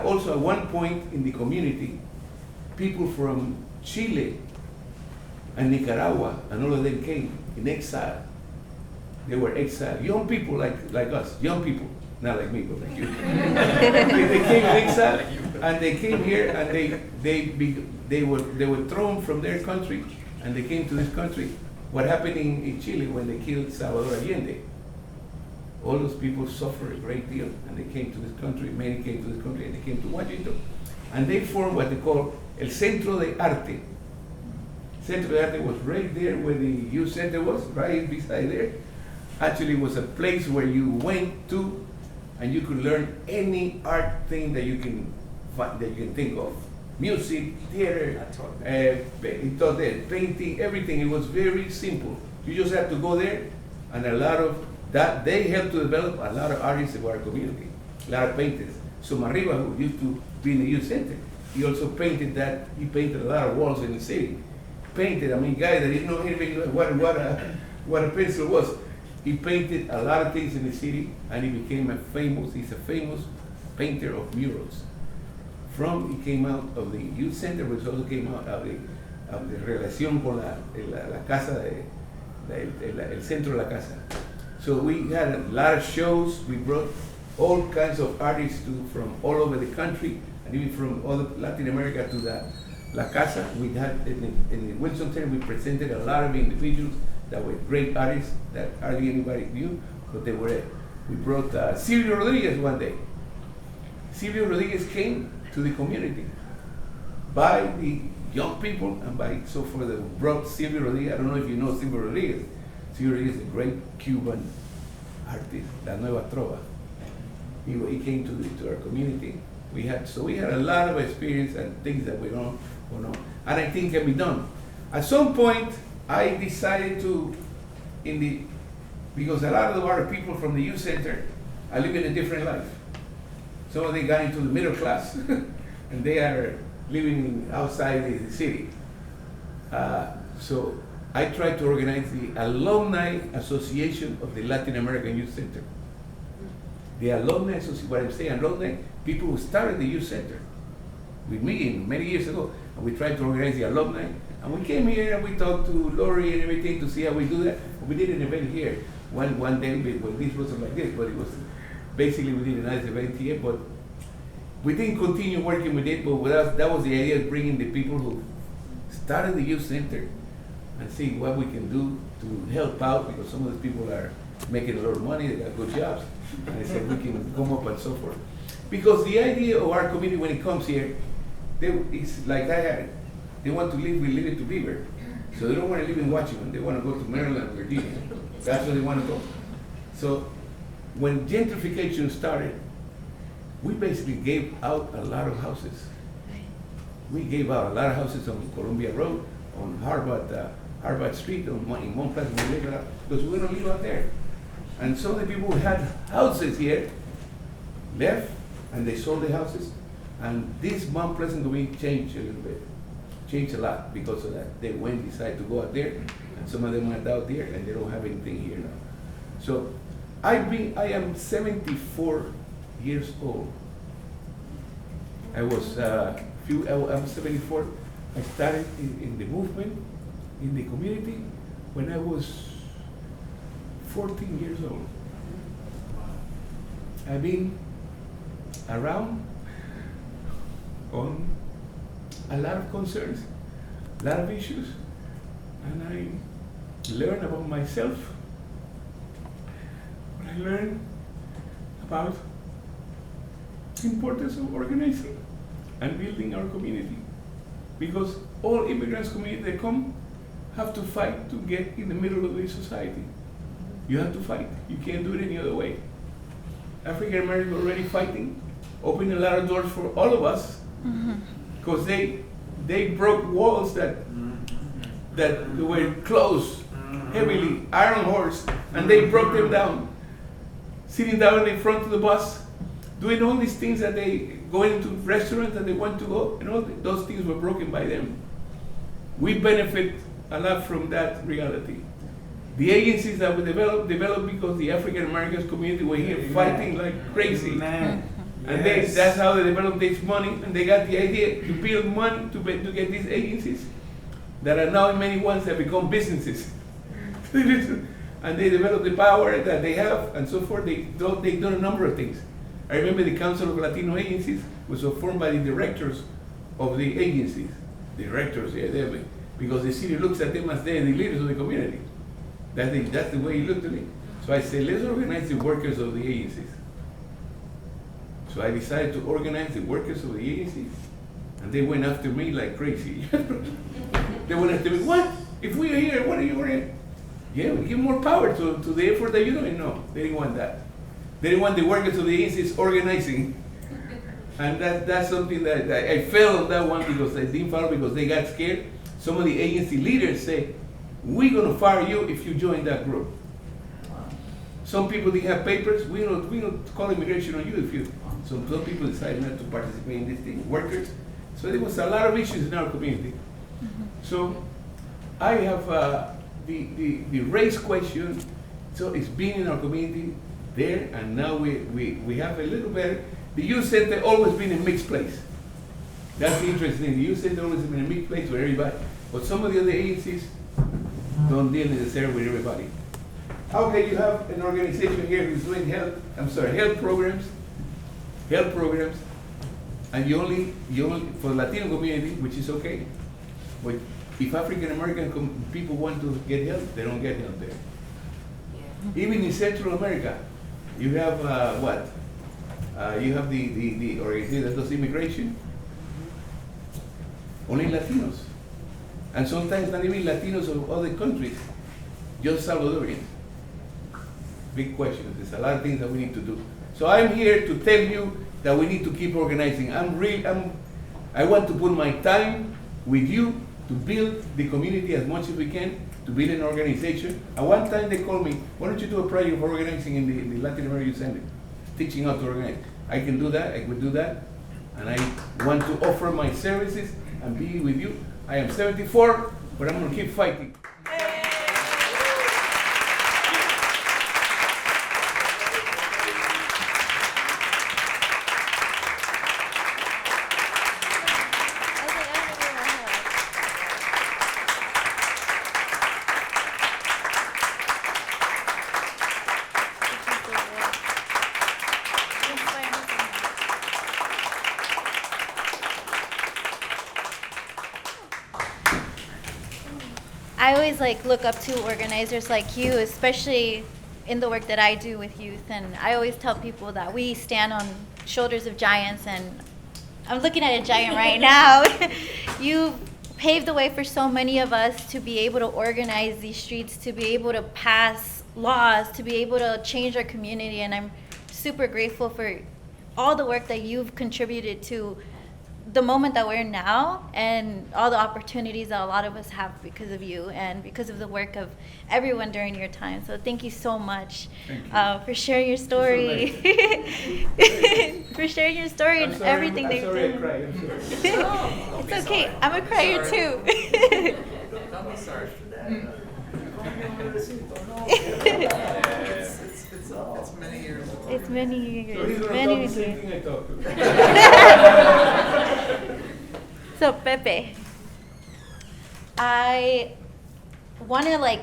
also at one point in the community, people from Chile and Nicaragua and all of them came in exile. They were exiled, young people like us, young people, not like me, but like you. They came in exile, and they came here, and they were thrown from their country, and they came to this country. What happened in Chile when they killed Salvador Allende? All those people suffered a great deal, and they came to this country. Many came to this country, and they came to Washington, and they formed what they call El Centro de Arte. Centro de Arte was right there where the youth center was, right beside there. Actually, it was a place where you went to, and you could learn any art thing that you can think of. Music, theater, painting, everything. It was very simple. You just have to go there, and a lot of that, they helped to develop a lot of artists of our community, a lot of painters. So Mariba, who used to be in the youth center, he also painted that. He painted a lot of walls in the city. Painted, guy that didn't know anything what a pencil was. He painted a lot of things in the city, and he became he's a famous painter of murals. He came out of the youth center, but also came out of the relación con la casa, el centro de la casa. So we had a lot of shows. We brought all kinds of artists from all over the country, and even from all of Latin America to the La Casa. We had in the Wilson Center, we presented a lot of individuals that were great artists that hardly anybody knew, but they were. We brought Silvio Rodriguez one day. Silvio Rodriguez came to the community by the young people and so forth. They brought Silvio Rodriguez. I don't know if you know Silvio Rodriguez. Silvio Rodriguez is a great Cuban artist, La Nueva Trova. He came to our community. We had a lot of experience and things that we don't know, and I think can be done. At some point, I decided because a lot of our people from the youth center are living a different life. Some of them got into the middle class, and they are living outside the city. So I tried to organize the Alumni Association of the Latin American Youth Center. The Alumni Association, what I'm saying, alumni, people who started the youth center with me many years ago, and we tried to organize the alumni. And we came here and we talked to Lori and everything to see how we do that. We did an event here one day, well, this wasn't like this, but it was basically we did a nice event here, but we didn't continue working with it, but that was the idea of bringing the people who started the youth center and see what we can do to help out, because some of the people are making a lot of money, they got good jobs, and I said we can come up and so forth. Because the idea of our community when it comes here, it's like I had it. They want to live, we live it to Beaver. So they don't want to live in Washington, they want to go to Maryland, Virginia. That's where they want to go. So when gentrification started, we basically gave out a lot of houses. We gave out a lot of houses on Columbia Road, on Harvard Street, in one place we lived out, because we don't live out there. And some of the people who had houses here left, and they sold their houses. And this Mount Pleasant community changed a little bit. Changed a lot because of that. They decided to go out there, and some of them went out there, and they don't have anything here now. So I am 74 years old. I'm 74. I started in the movement, in the community, when I was 14 years old. I've been around on a lot of concerns, a lot of issues, and I learned about myself. I learned about the importance of organizing, and building our community. Because all immigrants community that come have to fight to get in the middle of the society. You have to fight. You can't do it any other way. African Americans are already fighting, opening a lot of doors for all of us, because they broke walls that were closed heavily, iron horse, and they broke them down. Sitting down in front of the bus, doing all these things that they going to restaurants that they want to go, and all those things were broken by them. We benefit a lot from that reality. The agencies that we developed because the African Americans community were here fighting like crazy. And that's how they developed this money, and they got the idea to build money to get these agencies that are now in many ones that become businesses. And they develop the power that they have and so forth. They've done a number of things. I remember the Council of Latino Agencies was formed by the directors of the agencies. Directors, because the city looks at them as they're the leaders of the community. That's the way it looked to me. So I said, let's organize the workers of the agencies. So I decided to organize the workers of the agencies, and they went after me like crazy. They went after me, what? If we are here, what are you working? Yeah, we give more power to the effort that you're doing. No, they didn't want that. They didn't want the workers of the agencies organizing. And that's something that I failed on that one because I didn't follow because they got scared. Some of the agency leaders say, we're going to fire you if you join that group. Some people didn't have papers. We don't call immigration on you if you. So some people decided not to participate in this thing. Workers. So there was a lot of issues in our community. So I have the race question. So it's been in our community there, and now we have a little better. The youth center always been a mixed place. That's the interesting thing. The youth center always been a mixed place with everybody. But some of the other agencies don't deal necessarily with everybody. How can you have an organization here who's doing health programs, and you only for the Latino community, which is okay. But if African American people want to get help, they don't get help there. Even in Central America, you have you have the organization that does immigration. Only Latinos. And sometimes not even Latinos of other countries, just Salvadorians. Big questions. There's a lot of things that we need to do. So I'm here to tell you that we need to keep organizing. I want to put my time with you to build the community as much as we can, to build an organization. At one time they called me, why don't you do a project of organizing in the Latin American Center, teaching how to organize. I can do that, I could do that, and I want to offer my services and be with you. I am 74, but I'm gonna keep fighting. I always look up to organizers like you, especially in the work that I do with youth. And I always tell people that we stand on shoulders of giants, and I'm looking at a giant right now. You paved the way for so many of us to be able to organize these streets, to be able to pass laws, to be able to change our community. And I'm super grateful for all the work that you've contributed to the moment that we're in now, and all the opportunities that a lot of us have because of you and because of the work of everyone during your time. So thank you so much for sharing your story. For sharing your story and everything they've done. It's okay. I'm a crier too. I'm sorry for that. It's many years. It's many years. So he's gonna Many talk the same years. thing I talk to. So Pepe, I want to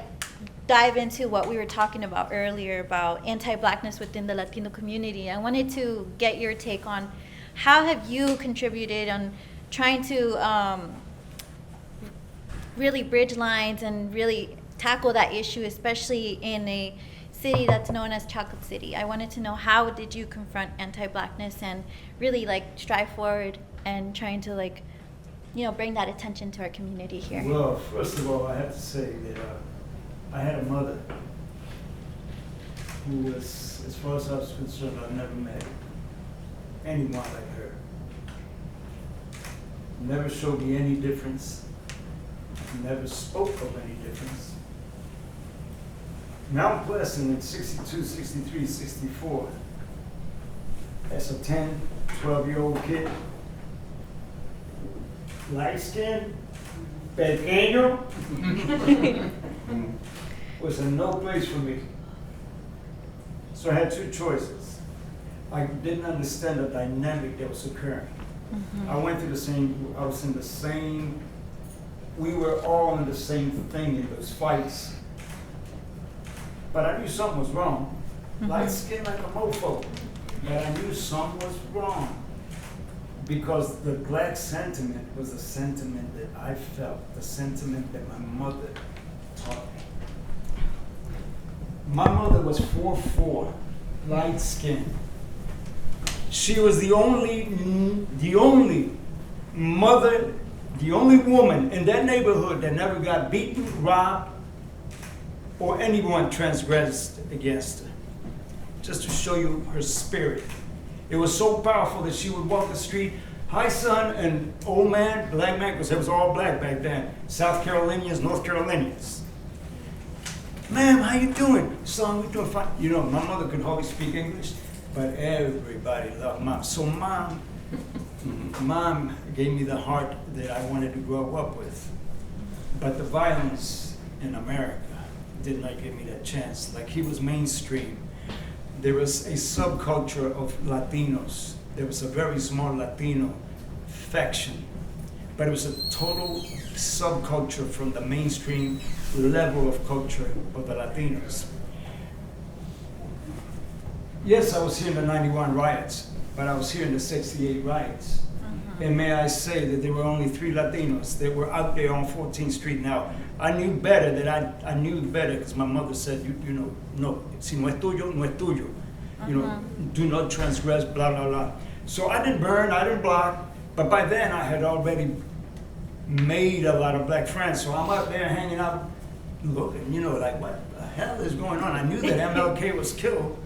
dive into what we were talking about earlier about anti-Blackness within the Latino community. I wanted to get your take on how have you contributed on trying to really bridge lines and really tackle that issue, especially in a city that's known as Chocolate City. I wanted to know, how did you confront anti-Blackness and really strive forward and trying to like, bring that attention to our community here? Well, first of all, I have to say that I had a mother who was, as far as I was concerned, I've never met anyone like her. Never showed me any difference, never spoke of any difference. Mount Pleasant in 62, 63, 64, as a 10, 12-year-old kid, light skin, pequeño, was a no place for me. So I had two choices. I didn't understand the dynamic that was occurring. I went through I was in the same, we were all in the same thing in those fights. But I knew something was wrong. Light skin like a mofo. But I knew something was wrong. Because the black sentiment was the sentiment that I felt, the sentiment that my mother taught me. My mother was 4'4", light skin. She was the only mother, the only woman in that neighborhood that never got beaten, robbed, or anyone transgressed against her. Just to show you her spirit. It was so powerful that she would walk the street, hi son, and old man, black man, because it was all black back then, South Carolinians, North Carolinians. Ma'am, how you doing? Son, we doing fine. My mother could hardly speak English, but everybody loved Mom. So Mom gave me the heart that I wanted to grow up with. But the violence in America did not give me that chance. Like, he was mainstream. There was a subculture of Latinos. There was a very small Latino faction, but it was a total subculture from the mainstream level of culture of the Latinos. Yes, I was here in the 91 riots, but I was here in the 68 riots. And may I say that there were only 3 Latinos that were out there on 14th Street. Now, I knew better I knew better because my mother said, no, si no es tuyo, no es tuyo. Do not transgress, blah, blah, blah. So I didn't burn, I didn't block, but by then I had already made a lot of black friends. So I'm out there hanging out, looking, like, what the hell is going on? I knew that MLK was killed.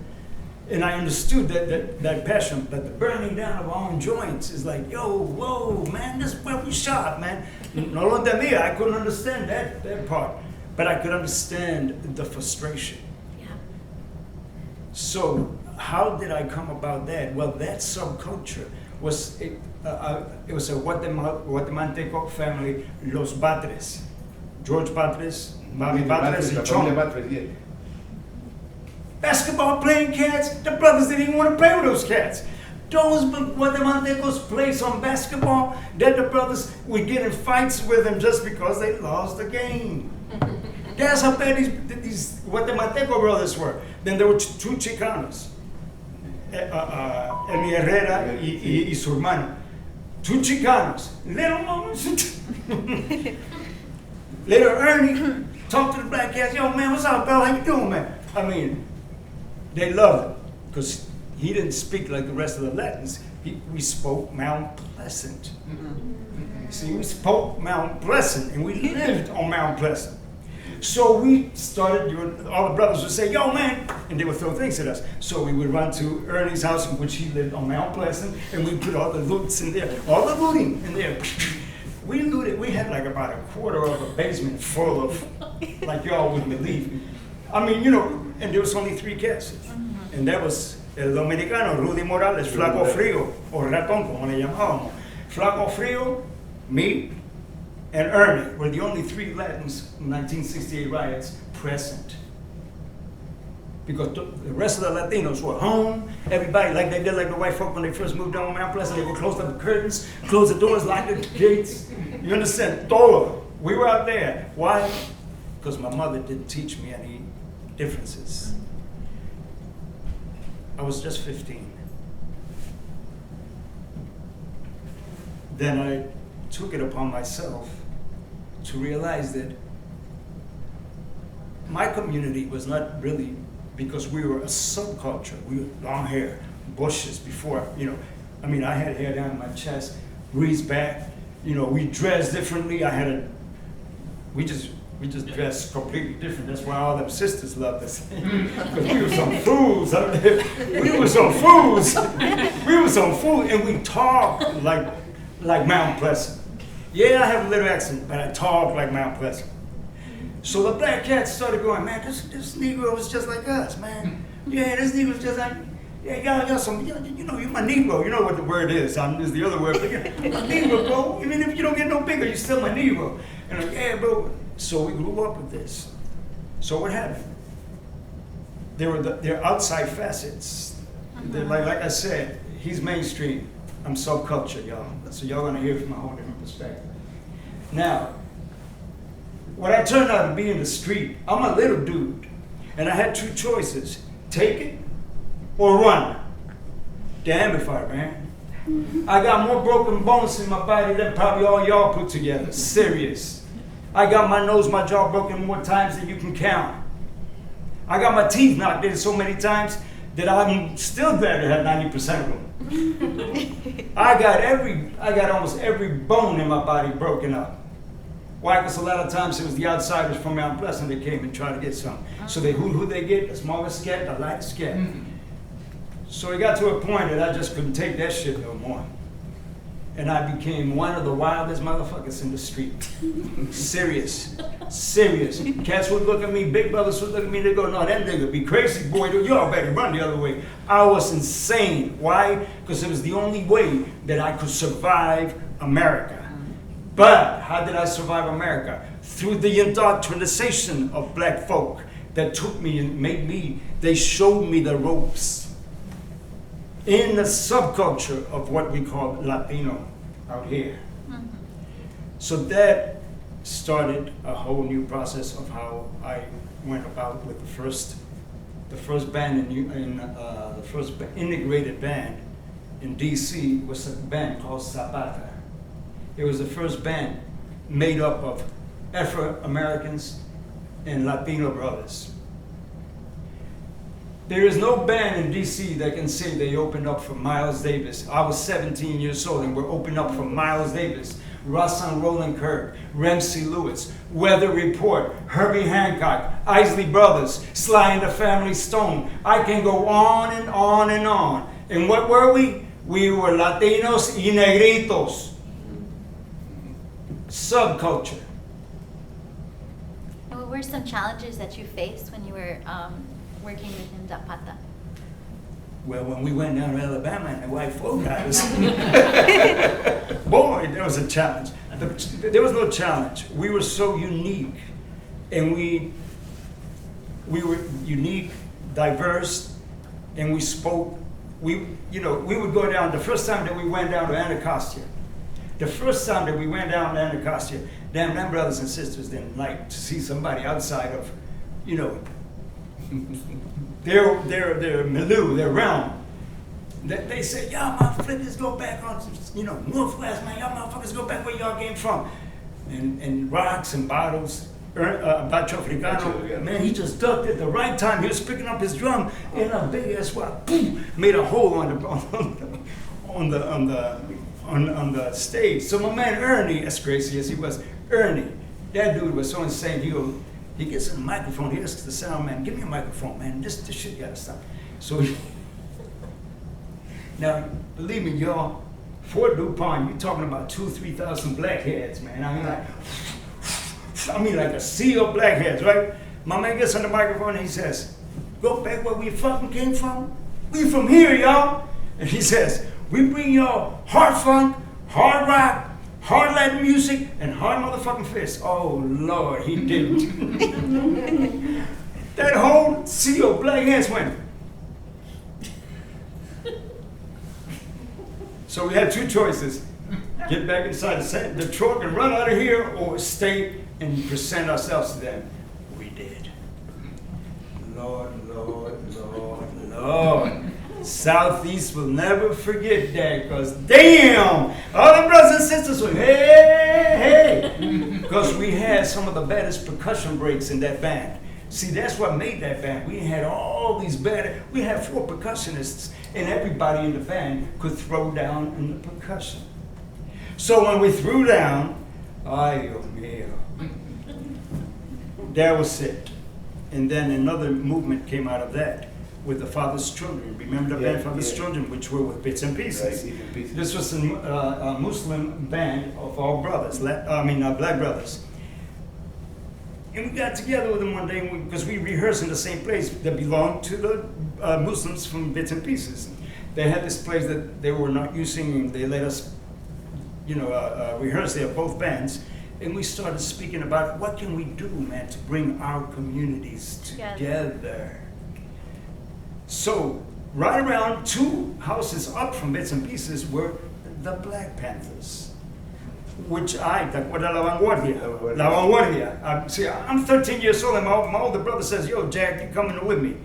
And I understood that passion, but the burning down of our own joints is like, yo, whoa, man, this is where we shot, man. No lo entendía, I couldn't understand that part, but I could understand the frustration. Yeah. So how did I come about that? Well, that subculture was, it was a Guatemalteco family, Los Batres. George Batres, Mami Batres, and Chong. Basketball playing cats, the brothers didn't even want to play with those cats. Those Guatemaltecos play some basketball, that the brothers would get in fights with them just because they lost the game. That's how bad these Guatemalteco brothers were. Then there were 2 Chicanos, Eli Herrera y su hermano. 2 Chicanos. Little Ernie talked to the black cats, yo man, what's up, pal? How you doing, man? I mean, they loved it because he didn't speak like the rest of the Latins. We spoke Mount Pleasant. See, we spoke Mount Pleasant, and we lived on Mount Pleasant. So we started, all the brothers would say, yo, man, and they would throw things at us. So we would run to Ernie's house, in which he lived on Mount Pleasant, and we put all the loots in there, all the looting in there. We looted, we had like about a quarter of a basement full of, like y'all wouldn't believe. I mean, and there was only 3 cats. And that was El Dominicano, Rudy Morales, Flaco Frío, or Ratón, como le llamábamos. Flaco Frío, me, and Ernie were the only 3 Latins in 1968 riots present. Because the rest of the Latinos were home, everybody, like they did like the white folk when they first moved down on Mount Pleasant, they would close the curtains, close the doors, lock the gates. You understand? Todo. We were out there. Why? Because my mother didn't teach me any differences. I was just 15. Then I took it upon myself to realize that my community was not really, because we were a subculture. We were long hair, bushes before, I mean, I had hair down my chest. reach back. You know, we dressed differently. We just dressed completely different. That's why all them sisters loved us. Because we were some fools. We were some fools. We were some fools, and we talked like Mount Pleasant. Yeah, I have a little accent, but I talk like Mount Pleasant. So the black cats started going, man, this Negro was just like us, man. Yeah, this Negro was just like, yeah, y'all some, you know, you're my Negro. You know what the word is. Is the other word. But you're my Negro, bro. Even if you don't get no bigger, you're still my Negro. And I'm like, yeah, bro. So we grew up with this. So what happened? They're outside facets. They're like I said, he's mainstream. I'm subculture, y'all. So y'all gonna hear from a whole different perspective. Now, when I turned out to be in the street, I'm a little dude, and I had two choices: take it or run. Damn if I ran. I got more broken bones in my body than probably all y'all put together. Serious. I got my nose, my jaw broken more times than you can count. I got my teeth knocked in so many times that I'm still glad to have 90% of them. I got almost every bone in my body broken up. Why? Because a lot of times it was the outsiders from Mount Pleasant that came and tried to get some. So who they get? The smallest scat, the lightest scat. So it got to a point that I just couldn't take that shit no more. And I became one of the wildest motherfuckers in the street. Serious. Cats would look at me, big brothers would look at me, they go, no, that nigga be crazy, boy, you all better run the other way. I was insane. Why? Because it was the only way that I could survive America. But how did I survive America? Through the indoctrination of black folk that took me and they showed me the ropes in the subculture of what we call Latino out here. So that started a whole new process of how I went about with the first band the first integrated band in DC was a band called Zapata. It was the first band made up of Afro-Americans and Latino brothers. There is no band in DC that can say they opened up for Miles Davis. I was 17 years old and we're opening up for Miles Davis, Russ and Roland Kirk, Ramsey Lewis, Weather Report, Herbie Hancock, Isley Brothers, Sly and the Family Stone. I can go on and on and on. And what were we? We were Latinos y Negritos. Subculture. And what were some challenges that you faced when you were working within Zapata? Well, when we went down to Alabama and the white folk got us, boy, there was a challenge. There was no challenge. We were so unique, and we were unique, diverse, and we spoke. We would go down. The first time that we went down to Anacostia, damn, them brothers and sisters didn't like to see somebody outside of, their milieu, their realm. They say, y'all motherfuckers go back on, Northwest, man, y'all motherfuckers go back where y'all came from. And rocks and bottles, Bacho Africano, man, he just ducked at the right time. He was picking up his drum in a big ass rock, boom, made a hole on the stage. So my man Ernie, as crazy as he was, Ernie, that dude was so insane. He gets in the microphone. He asks the sound man, "Give me a microphone, man. This shit gotta stop." So now, believe me, y'all, Fort DuPont, you're talking about 2,000-3,000 blackheads, man. I mean like a sea of blackheads, right? My man gets on the microphone and he says, "Go back where we fucking came from. We from here, y'all." And he says, "We bring y'all hard funk, hard rock, hard Latin music, and hard motherfucking fists." Oh Lord, he didn't. That whole sea of blackheads went. So we had two choices: get back inside the truck and run out of here, or stay and present ourselves to them. We did. Lord. Southeast will never forget that, because damn, all the brothers and sisters were, hey, because we had some of the baddest percussion breaks in that band. See, that's what made that band. We had all these we had 4 percussionists, and everybody in the band could throw down in the percussion. So when we threw down, ay Dios mío, that was it. And then another movement came out of that with the Father's Children. Remember the Yeah, band Father's yeah. Children, which were with Bits and Pieces. Right, Bits and Pieces. This was a Muslim band of all brothers, black brothers. And we got together with them one day because we rehearsed in the same place that belonged to the Muslims from Bits and Pieces. They had this place that they were not using, and they let us, rehearse there, both bands. And we started speaking about what can we do, man, to bring our communities together. So right around 2 houses up from Bits and Pieces were the Black Panthers. Which la vanguardia. See, I'm 13 years old, and my older brother says, yo, Jack, you coming with me?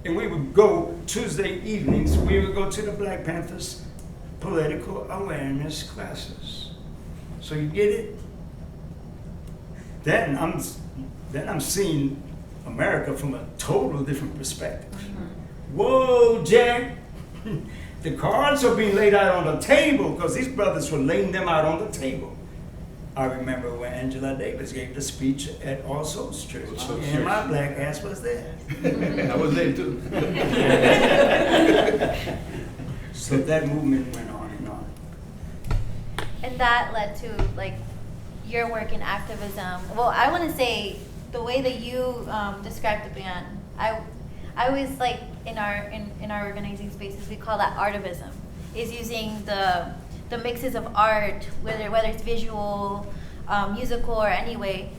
And we would go Tuesday evenings, we would go to the Black Panthers political awareness classes. So you get it? Then I'm seeing America from a total different perspective. Whoa, Jack, the cards are being laid out on the table because these brothers were laying them out on the table. I remember when Angela Davis gave the speech at All Souls Church, and my black ass was there. I was there too. So that movement went on and on. And that led to like your work in activism. Well, I want to say the way that you described the band, I always like in our organizing spaces we call that artivism. Is using the mixes of art, whether it's visual, musical, or anyway,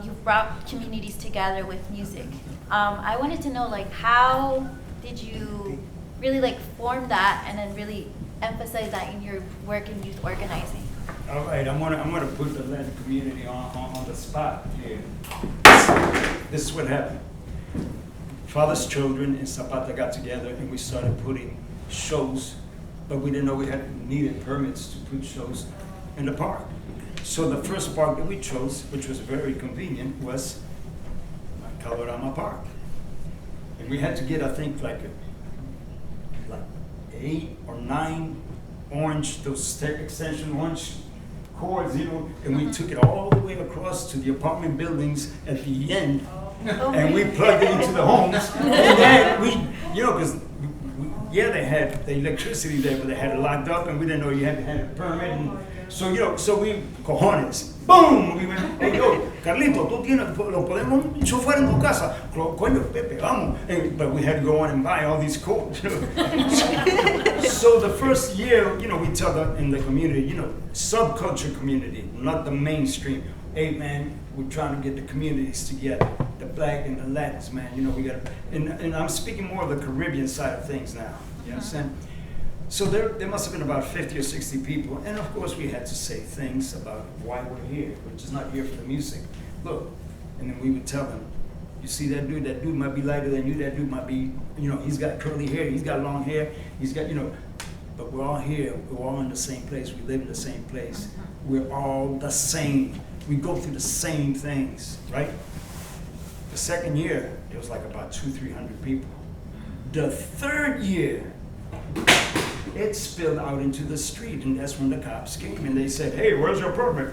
you've brought communities together with music. I wanted to know, like, how did you really like form that and then really emphasize that in your work in youth organizing? All right, I'm gonna put the Latin community on the spot here. This is what happened. Father's Children and Zapata got together and we started putting shows, but we didn't know we needed permits to put shows in the park. So the first park that we chose, which was very convenient, was Calorama Park. And we had to get, I think, like 8 or 9 orange, those extension orange cords, and we took it all the way across to the apartment buildings at the end, and we plugged it into the homes. And then we, because they had the electricity there, but they had it locked up, and we didn't know you had to have a permit. And so, so we, cojones, boom, we went, hey, yo, Carlito, tú tienes, lo podemos enchufar en tu casa. Coño, Pepe, vamos. But we had to go on and buy all these codes. So the first year, we tell them in the community, subculture community, not the mainstream. Hey, man, we're trying to get the communities together, the Black and the Latinx, man. We got to, and I'm speaking more of the Caribbean side of things now. You understand? So there must have been about 50 or 60 people, and of course we had to say things about why we're here. We're just not here for the music. Look, and then we would tell them, you see that dude might be lighter than you, that dude might be, he's got curly hair, he's got long hair, he's got, but we're all here, we're all in the same place, we live in the same place. We're all the same. We go through the same things, right? The second year, it was like about 200-300 people. The third year, it spilled out into the street, and that's when the cops came and they said, hey, where's your permit?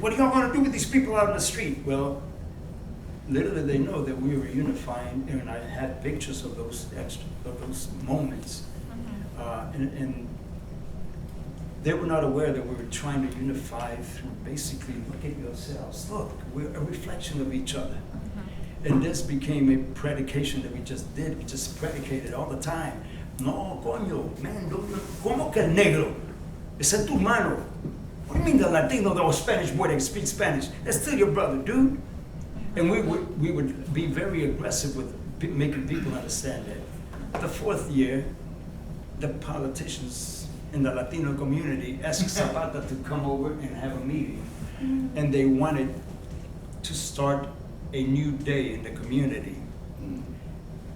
What are y'all gonna do with these people out in the street? Well, little did they know that we were unifying, and I had pictures of those moments. And they were not aware that we were trying to unify through basically, look at yourselves, look, we're a reflection of each other. And this became a predication that we just did. We just predicated all the time. No, coño, man, ¿cómo que el negro? Es tu hermano. What do you mean the Latino, the Spanish boy that speaks Spanish? That's still your brother, dude. And we would be very aggressive with making people understand that. The fourth year, the politicians in the Latino community asked Zapata to come over and have a meeting. And they wanted to start a new day in the community.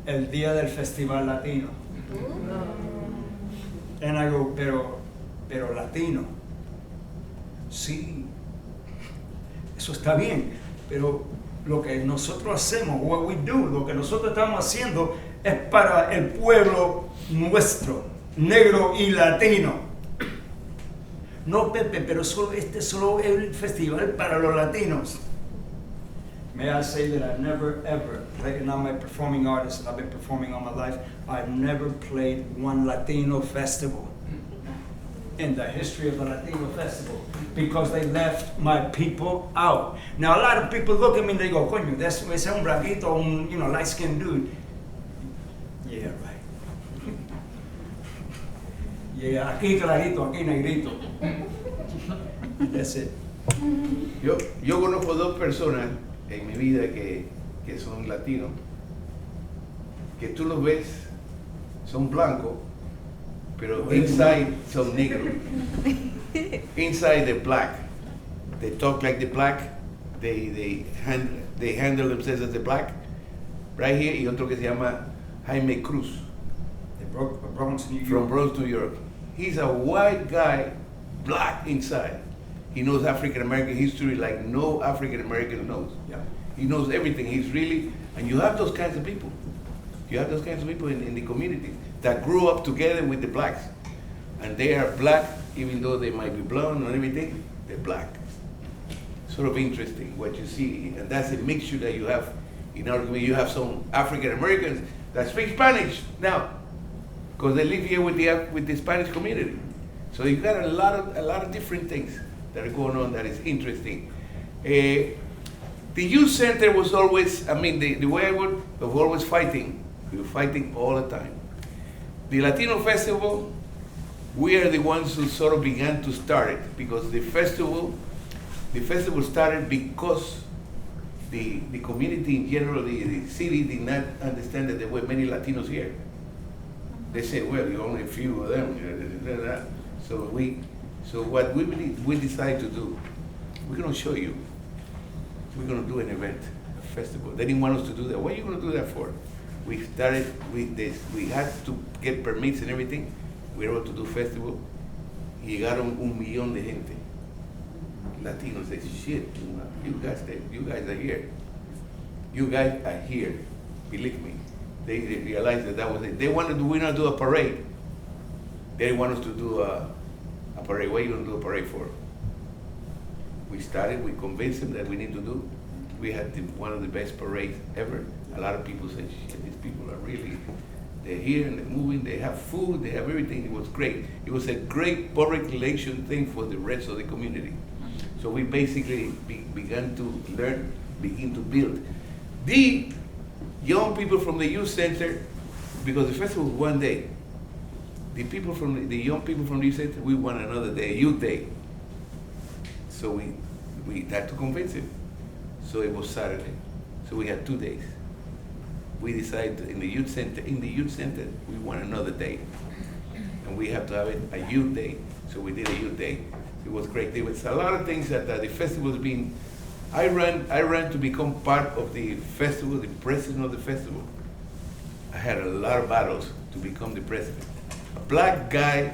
El Día del Festival Latino. And I go, pero Latino. Sí, eso está bien, pero lo que nosotros hacemos, what we do, lo que nosotros estamos haciendo es para el pueblo nuestro, negro y latino. No, Pepe, pero este es solo el festival para los latinos. May I say that I've never ever played, and I'm a performing artist and I've been performing all my life, I've never played one Latino festival in the history of the Latino Festival because they left my people out. Now a lot of people look at me and they go, coño, ese es un blanquito, un, you know, light-skinned dude. Yeah, right. Yeah, aquí clarito, aquí negrito. That's it. Yo conozco dos personas en mi vida que son latinos, que tú los ves, son blancos, pero inside son negros. Inside they're black. They talk like the black. They handle themselves as the black. Right here, y otro que se llama Jaime Cruz. Bronx, New York. From Bronx, New York. He's a white guy, black inside. He knows African American history like no African American knows. Yeah. He knows everything. He's really, and you have those kinds of people. You have those kinds of people in the community that grew up together with the blacks. And they are black, even though they might be blonde or everything, they're black. Sort of interesting what you see. And that's a mixture that you have in our community. You have some African Americans that speak Spanish now, because they live here with the Spanish community. So you got a lot of different things that are going on that is interesting. The youth center was always, I mean, the way I was always fighting. We were fighting all the time. The Latino Festival, we are the ones who sort of began to start it, because the festival started because the community in general, the city did not understand that there were many Latinos here. They said, well, you're only a few of them. So what we decided to do, we're going to show you. We're going to do an event, a festival. They didn't want us to do that. What are you going to do that for? We started with this. We had to get permits and everything. We were able to do festival. Llegaron 1 millón de gente. Latinos said, shit, you guys are here. You guys are here. Believe me. They realized that was it. They wanted to do a parade. They didn't want us to do a parade. What are you going to do a parade for? We started, we convinced them that we need to do. We had one of the best parades ever. A lot of people said, shit, these people are really, they're here and they're moving, they have food, they have everything. It was great. It was a great public relation thing for the rest of the community. So we basically began to learn, begin to build. The young people from the youth center, because the festival was one day, the young people from the youth center, we want another day, youth day. So we had to convince him. So it was Saturday. So we had 2 days. We decided in the youth center, we want another day. And we have to have it a youth day. So we did a youth day. It was great. There was a lot of things that the festival has been. I ran to become part of the festival, the president of the festival. I had a lot of battles to become the president. A black guy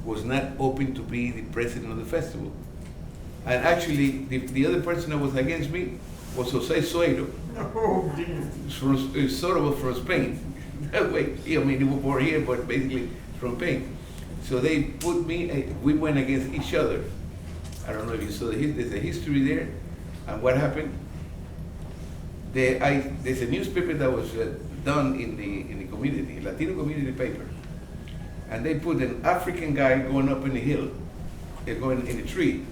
was not open to be the president of the festival. And actually, the other person that was against me was Jose Suero, sort of from Spain. That way, I mean, he was born here, but basically from Spain. So they put me, we went against each other. I don't know if you saw there's a history there. And what happened? There's a newspaper that was done in the community, Latino community paper. And they put an African guy going up in the hill, going in a tree.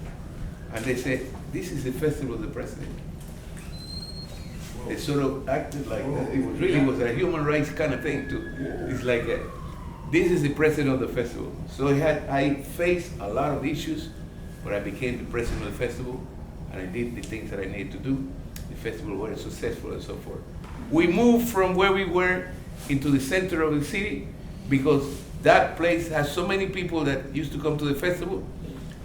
And they said, this is the festival of the president. They sort of acted like that. It was a human rights kind of thing too. It's like, this is the president of the festival. So I faced a lot of issues, but I became the president of the festival, and I did the things that I needed to do. The festival was successful and so forth. We moved from where we were into the center of the city because that place has so many people that used to come to the festival,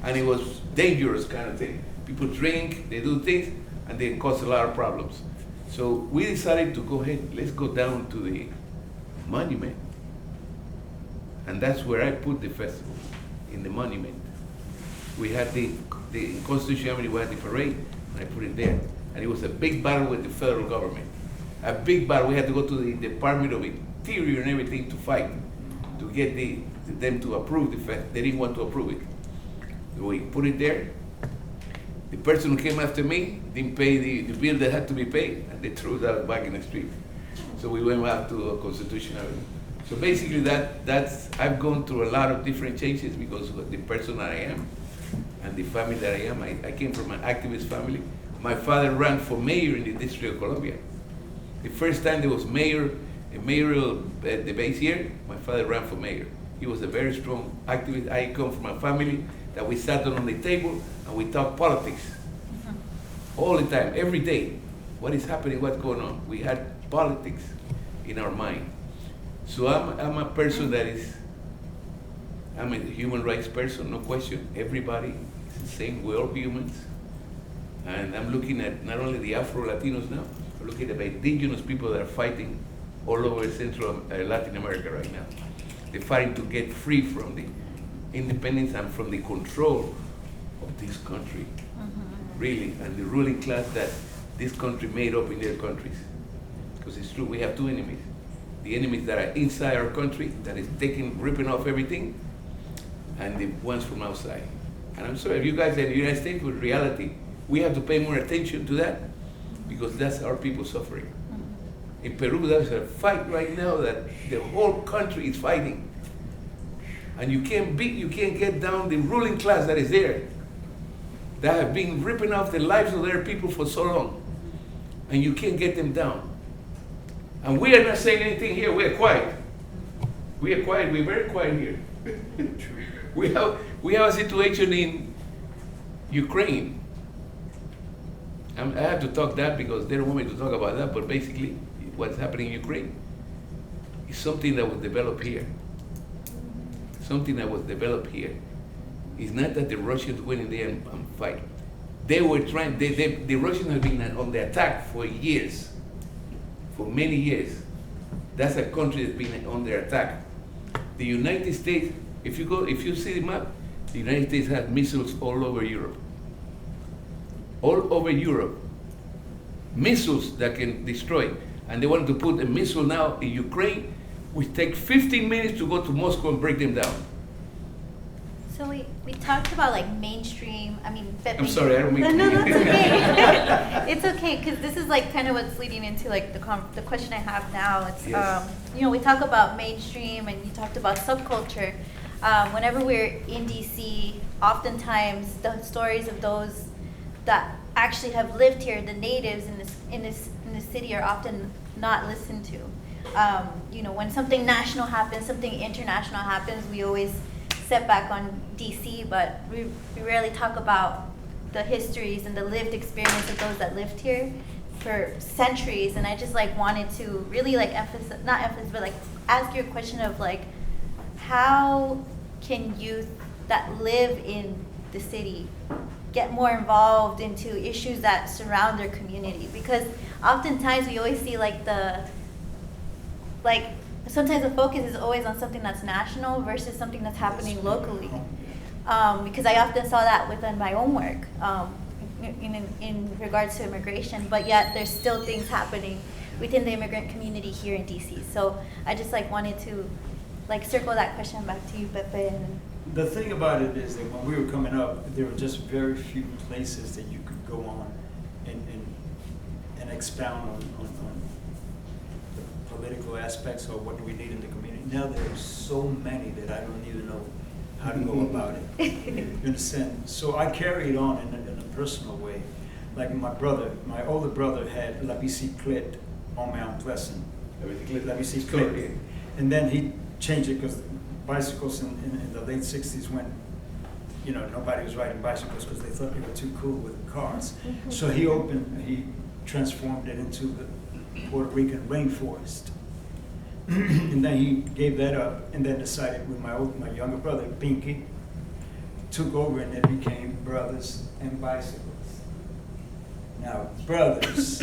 and it was dangerous kind of thing. People drink, they do things, and they cause a lot of problems. So we decided to go ahead, let's go down to the monument. And that's where I put the festival, in the monument. We had the Constitution Avenue, we had the parade, and I put it there. And it was a big battle with the federal government. a big battle. We had to go to the Department of Interior and everything to fight, to get them to approve the fact. They didn't want to approve it. We put it there. The person who came after me didn't pay the bill that had to be paid, and they threw it out back in the street. So we went back to a constitutional. So basically that's, I've gone through a lot of different changes because of the person that I am and the family that I am. I came from an activist family. My father ran for mayor in the District of Columbia. The first time there was a mayoral debate here, my father ran for mayor. He was a very strong activist. I come from a family that we sat on the table and we talked politics all the time, every day. What is happening, what's going on? We had politics in our mind. So I'm a person I'm a human rights person, no question. Everybody is the same, we're all humans. And I'm looking at not only the Afro-Latinos now, I'm looking at the indigenous people that are fighting all over Central Latin America right now. They're fighting to get free from the independence and from the control of this country, really, and the ruling class that this country made up in their countries. Because it's true, we have two enemies. The enemies that are inside our country, that is ripping off everything, and the ones from outside. And I'm sorry, if you guys in the United States with reality, we have to pay more attention to that because that's our people suffering. In Peru, there's a fight right now that the whole country is fighting. And you can't get down the ruling class that is there, that have been ripping off the lives of their people for so long. And you can't get them down. And we are not saying anything here, we are quiet. We are quiet, we're very quiet here. we have a situation in Ukraine. I have to talk that because they don't want me to talk about that, but basically what's happening in Ukraine is something that was developed here. Something that was developed here. It's not that the Russians went in there and fight. They were trying, the Russians have been on the attack for years, for many years. That's a country that's been on their attack. The United States, if you see the map, the United States has missiles all over Europe. All over Europe. Missiles that can destroy. And they wanted to put a missile now in Ukraine, which takes 15 minutes to go to Moscow and break them down. So we talked about like mainstream, Pepe. I'm sorry, I don't mean No, that's okay. It's okay, because this is like kind of what's leading into like the question I have now. It's, yes. We talk about mainstream and you talked about subculture. Whenever we're in DC, oftentimes the stories of those that actually have lived here, the natives in this city, are often not listened to. When something national happens, something international happens, we always set back on DC, but we rarely talk about the histories and the lived experience of those that lived here for centuries. And I just wanted to really ask you a question of how can youth that live in the city get more involved into issues that surround their community? Because oftentimes we always see sometimes the focus is always on something that's national versus something that's happening locally. Because I often saw that within my own work in regards to immigration, but yet there's still things happening within the immigrant community here in DC. So I just wanted to circle that question back to you, Pepe. The thing about it is that when we were coming up, there were just very few places that you could go on and expound on the political aspects or what do we need in the community. Now there's so many that I don't even know how to go about it. You understand? So I carried on in a personal way. Like my older brother had La Bicyclette on Mount Pleasant. La Bicyclette. And then he changed it because bicycles in the late 60s when nobody was riding bicycles because they thought they were too cool with cars. So he transformed it into the Puerto Rican rainforest. And then he gave that up and then decided with my younger brother, Pinky, took over and it became Brothers and Bicycles. Now, Brothers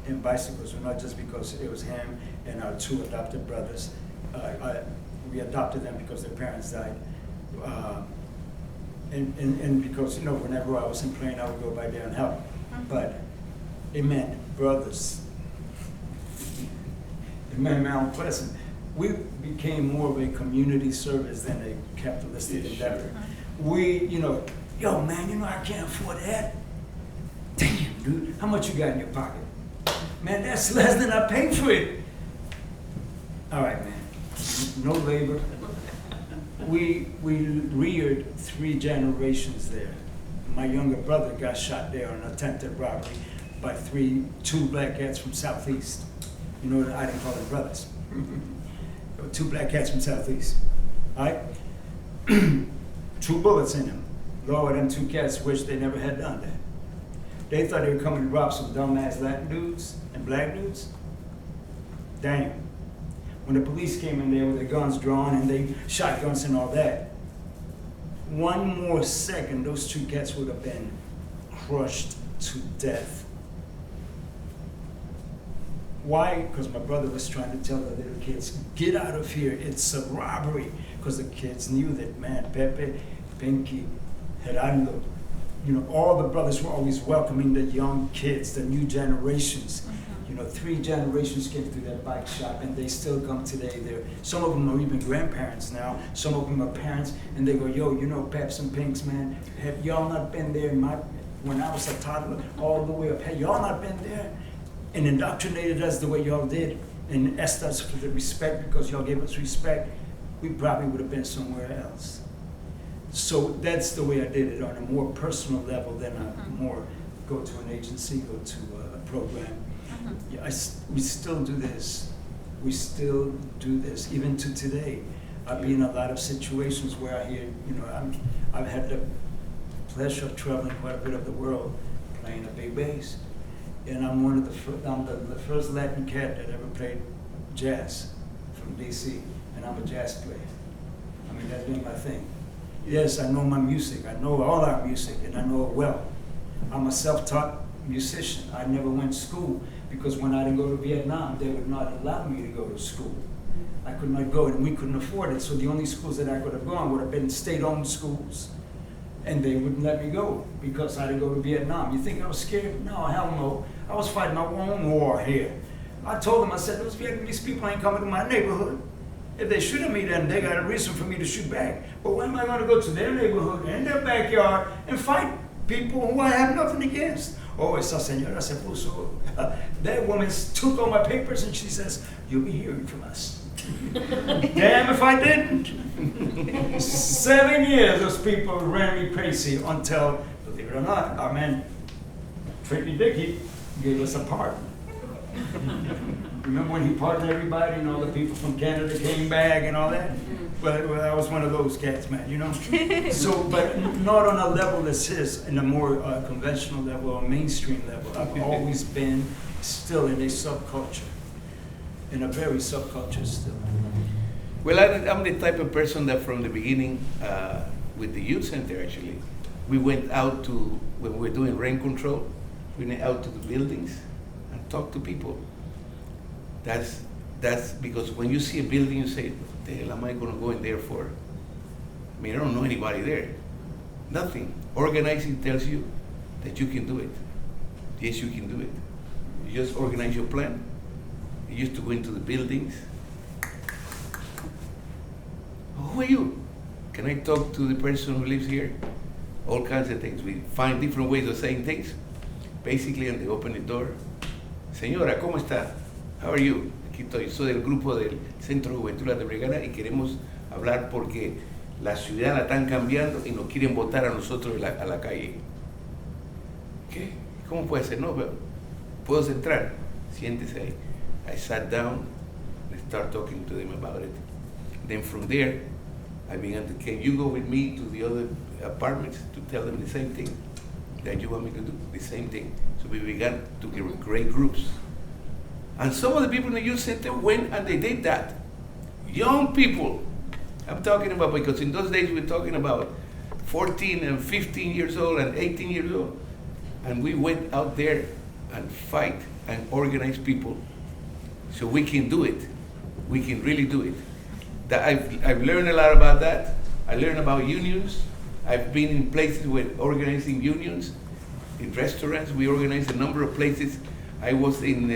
and Bicycles were not just because it was him and our two adopted brothers. We adopted them because their parents died. And because, whenever I was in plane, I would go by there and help. But it meant brothers. Man, Mount Pleasant. We became more of a community service than a capitalistic endeavor. We, yo, man, I can't afford that. Damn, dude, how much you got in your pocket? Man, that's less than I paid for it. All right, man, no labor. We reared 3 generations there. My younger brother got shot there on an attempted robbery by 2 black cats from Southeast. I didn't call them brothers. 2 black cats from Southeast. All right? 2 bullets in them. Lord, them 2 cats wish they never had done that. They thought they were coming to rob some dumbass Latin dudes and black dudes. Damn. When the police came in there with their guns drawn and they shotguns and all that, one more second, those 2 cats would have been crushed to death. Why? Because my brother was trying to tell the little kids, get out of here, it's a robbery. Because the kids knew that, man, Pepe, Pinky, Gerardo, all the brothers were always welcoming the young kids, the new generations. 3 generations came through that bike shop, and they still come today. Some of them are even grandparents now. Some of them are parents, and they go, yo, Peps and Pinks, man, have y'all not been there when I was a toddler all the way up? Have y'all not been there and indoctrinated us the way y'all did and asked us for the respect because y'all gave us respect? We probably would have been somewhere else. So that's the way I did it, on a more personal level than a more go to an agency, go to a program. Yeah, we still do this. We still do this, even to today. I've been in a lot of situations where I hear, I've had the pleasure of traveling quite a bit of the world playing a big bass. And I'm I'm the first Latin cat that ever played jazz from DC, and I'm a jazz player. That's been my thing. Yes, I know my music. I know all our music, and I know it well. I'm a self-taught musician. I never went to school because when I didn't go to Vietnam, they would not allow me to go to school. I could not go, and we couldn't afford it. So the only schools that I could have gone would have been state-owned schools. And they wouldn't let me go because I didn't go to Vietnam. You think I was scared? No, hell no. I was fighting my own war here. I told them, I said, those Vietnamese people ain't coming to my neighborhood. If they shoot at me, then they got a reason for me to shoot back. But why am I going to go to their neighborhood, in their backyard, and fight people who I have nothing against? Oh, esa señora se puso. That woman took all my papers and she says, you'll be hearing from us. Damn if I didn't. 7 years those people ran me crazy until, believe it or not, our man, Tricky Dicky, gave us a pardon. Remember when he pardoned everybody and all the people from Canada came back and all that? Well, I was one of those cats, man, So, but not on a level as his, in a more conventional level or mainstream level. I've always been still in a subculture, in a very subculture still. Well, I'm the type of person that from the beginning, with the youth center actually, we went out to, when we were doing rent control, we went out to the buildings and talked to people. That's because when you see a building, you say, what the hell am I going to go in there for? I don't know anybody there. Nothing. Organizing tells you that you can do it. Yes, you can do it. You just organize your plan. You used to go into the buildings. Who are you? Can I talk to the person who lives here? All kinds of things. We find different ways of saying things. Basically, and they open the door. Señora, ¿cómo está? How are you? Aquí estoy. Soy del grupo del Centro de Juventud Latinoamericana y queremos hablar porque la ciudad la están cambiando y nos quieren botar a nosotros a la calle. ¿Qué? ¿Cómo puede ser? No, pero ¿puedo entrar? Siéntese ahí. I sat down and started talking to them about it. Then from there, I began to, can you go with me to the other apartments to tell them the same thing that you want me to do? The same thing. So we began to create groups. And some of the people in the youth center went and they did that. Young people. I'm talking about, because in those days we're talking about 14 and 15 years old and 18 years old. And we went out there and fight and organize people so we can do it. We can really do it. I've learned a lot about that. I learned about unions. I've been in places with organizing unions. In restaurants, we organized a number of places. I was in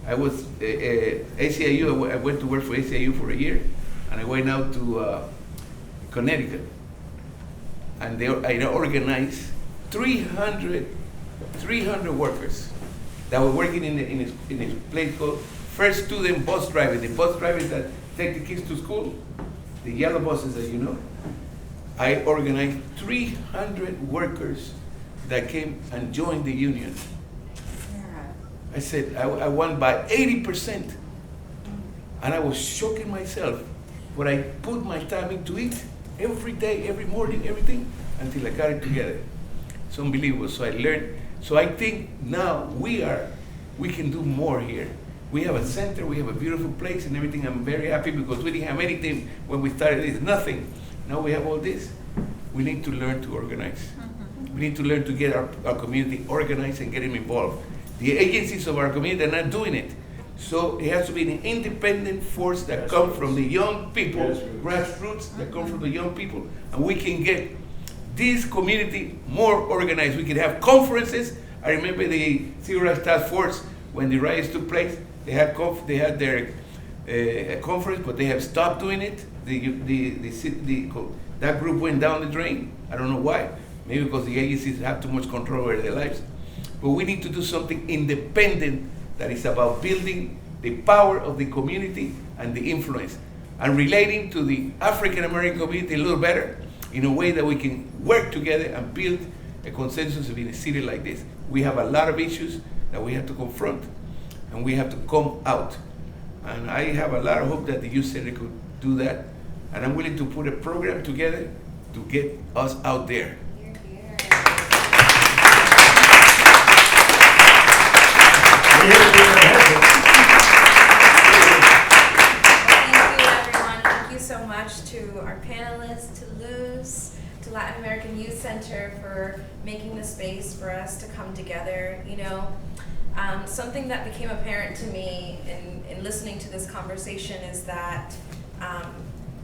I was ACIU. I went to work for ACIU for a year, and I went out to Connecticut, and I organized 300 workers that were working in a place called First Student Bus Driving. The bus drivers that take the kids to school, the yellow buses that you know. I organized 300 workers that came and joined the union. I said, I won by 80%. And I was shocking myself, but I put my time into it every day, every morning, everything, until I got it together. It's unbelievable. So I learned. So I think now we can do more here. We have a center, we have a beautiful place and everything. I'm very happy because we didn't have anything when we started this, nothing. Now we have all this. We need to learn to organize. We need to learn to get our community organized and get them involved. The agencies of our community are not doing it. So it has to be an independent force that comes from the young people, grassroots, that come from the young people, and we can get this community more organized. We can have conferences. I remember the Civil Rights Task Force, when the riots took place, they had their conference, but they have stopped doing it. That group went down the drain. I don't know why. Maybe because the agencies have too much control over their lives. But we need to do something independent that is about building the power of the community and the influence, and relating to the African American community a little better in a way that we can work together and build a consensus in a city like this. We have a lot of issues that we have to confront, and we have to come out. And I have a lot of hope that the youth center could do that, and I'm willing to put a program together to get us out there. Thank you, everyone. Thank you so much to our panelists, to Luz, to Latin American Youth Center for making the space for us to come together. You know, something that became apparent to me in listening to this conversation is that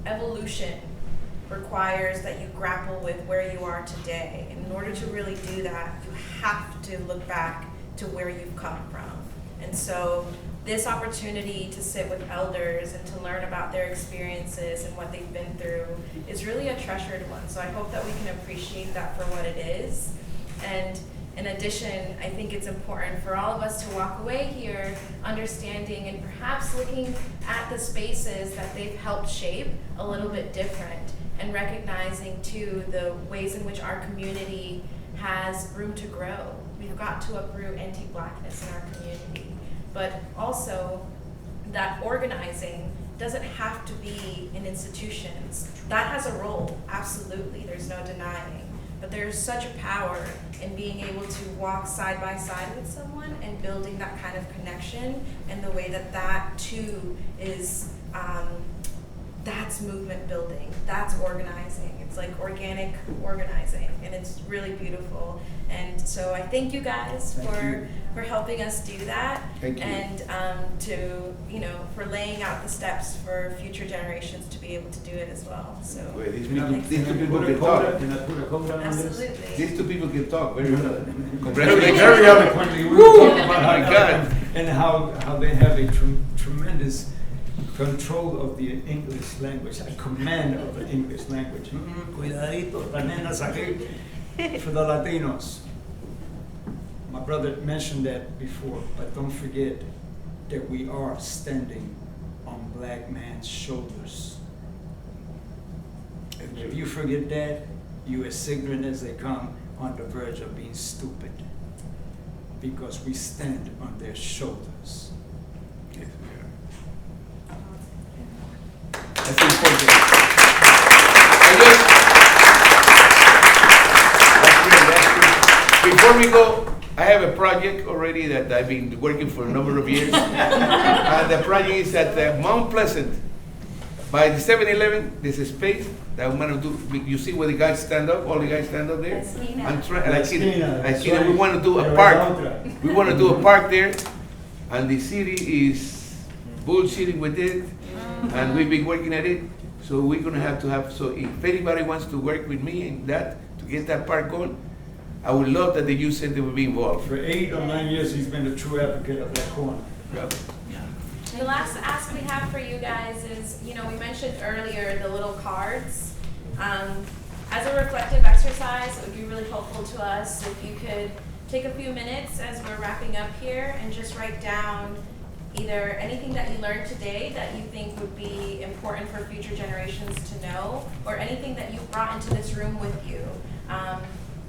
evolution requires that you grapple with where you are today. And in order to really do that, you have to look back to where you've come from. And so this opportunity to sit with elders and to learn about their experiences and what they've been through is really a treasured one. So I hope that we can appreciate that for what it is. And in addition, I think it's important for all of us to walk away here understanding and perhaps looking at the spaces that they've helped shape a little bit different, and recognizing too the ways in which our community has room to grow. We've got to uproot anti-Blackness in our community, but also that organizing doesn't have to be in institutions. That has a role, absolutely, there's no denying, but there's such a power in being able to walk side by side with someone and building that kind of connection, and the way that that too is, that's movement building, that's organizing. It's like organic organizing, and it's really beautiful. And so I thank you guys for helping us do that. Thank you. And for laying out the steps for future generations to be able to do it as well. So Well, these two people can talk. Can I put a quote on this? absolutely. These two people can talk very well. Very Congratulations. eloquently, we were talking about Oh my God. and how they have a tremendous control of the English language, a command of the English language. Cuidadito, las nenas aquí, for the Latinos. My brother mentioned that before, but don't forget that we are standing on black man's shoulders. And if you forget that, you're as ignorant as they come, on the verge of being stupid. Because we stand on their shoulders. Yes, we are. That's important. That's good. Before we go, I have a project already that I've been working for a number of years. And the project is at Mount Pleasant. By the 7-Eleven, there's a space that I'm gonna do. You see where the guys stand up, all the guys stand up there? I'm trying, La esquina, we wanna do a park. We wanna do a park there, and the city is bullshitting with it, and we've been working at it. So we're gonna have to have, so if anybody wants to work with me in that, to get that park going, I would love that the youth center will be involved. For 8 or 9 years, he's been a true advocate of that corner. The last ask we have for you guys is, we mentioned earlier the little cards. As a reflective exercise, it would be really helpful to us if you could take a few minutes as we're wrapping up here and just write down either anything that you learned today that you think would be important for future generations to know, or anything that you brought into this room with you.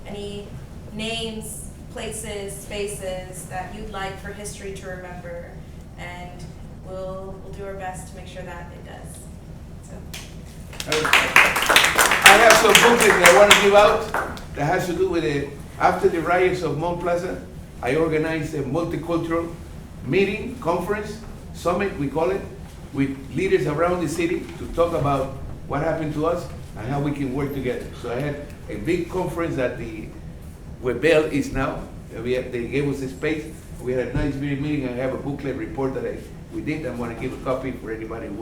Any names, places, spaces that you'd like for history to remember, and we'll do our best to make sure that it does. So. I have some booklets that I want to give out that has to do with it. After the riots of Mount Plaza, I organized a multicultural meeting, conference, summit, we call it, with leaders around the city to talk about what happened to us and how we can work together. So I had a big conference at where Bell is now. They gave us a space. We had a nice meeting. I have a booklet report that we did. I'm going to give a copy for anybody who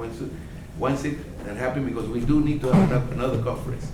wants it, and happy because we do need to have another conference.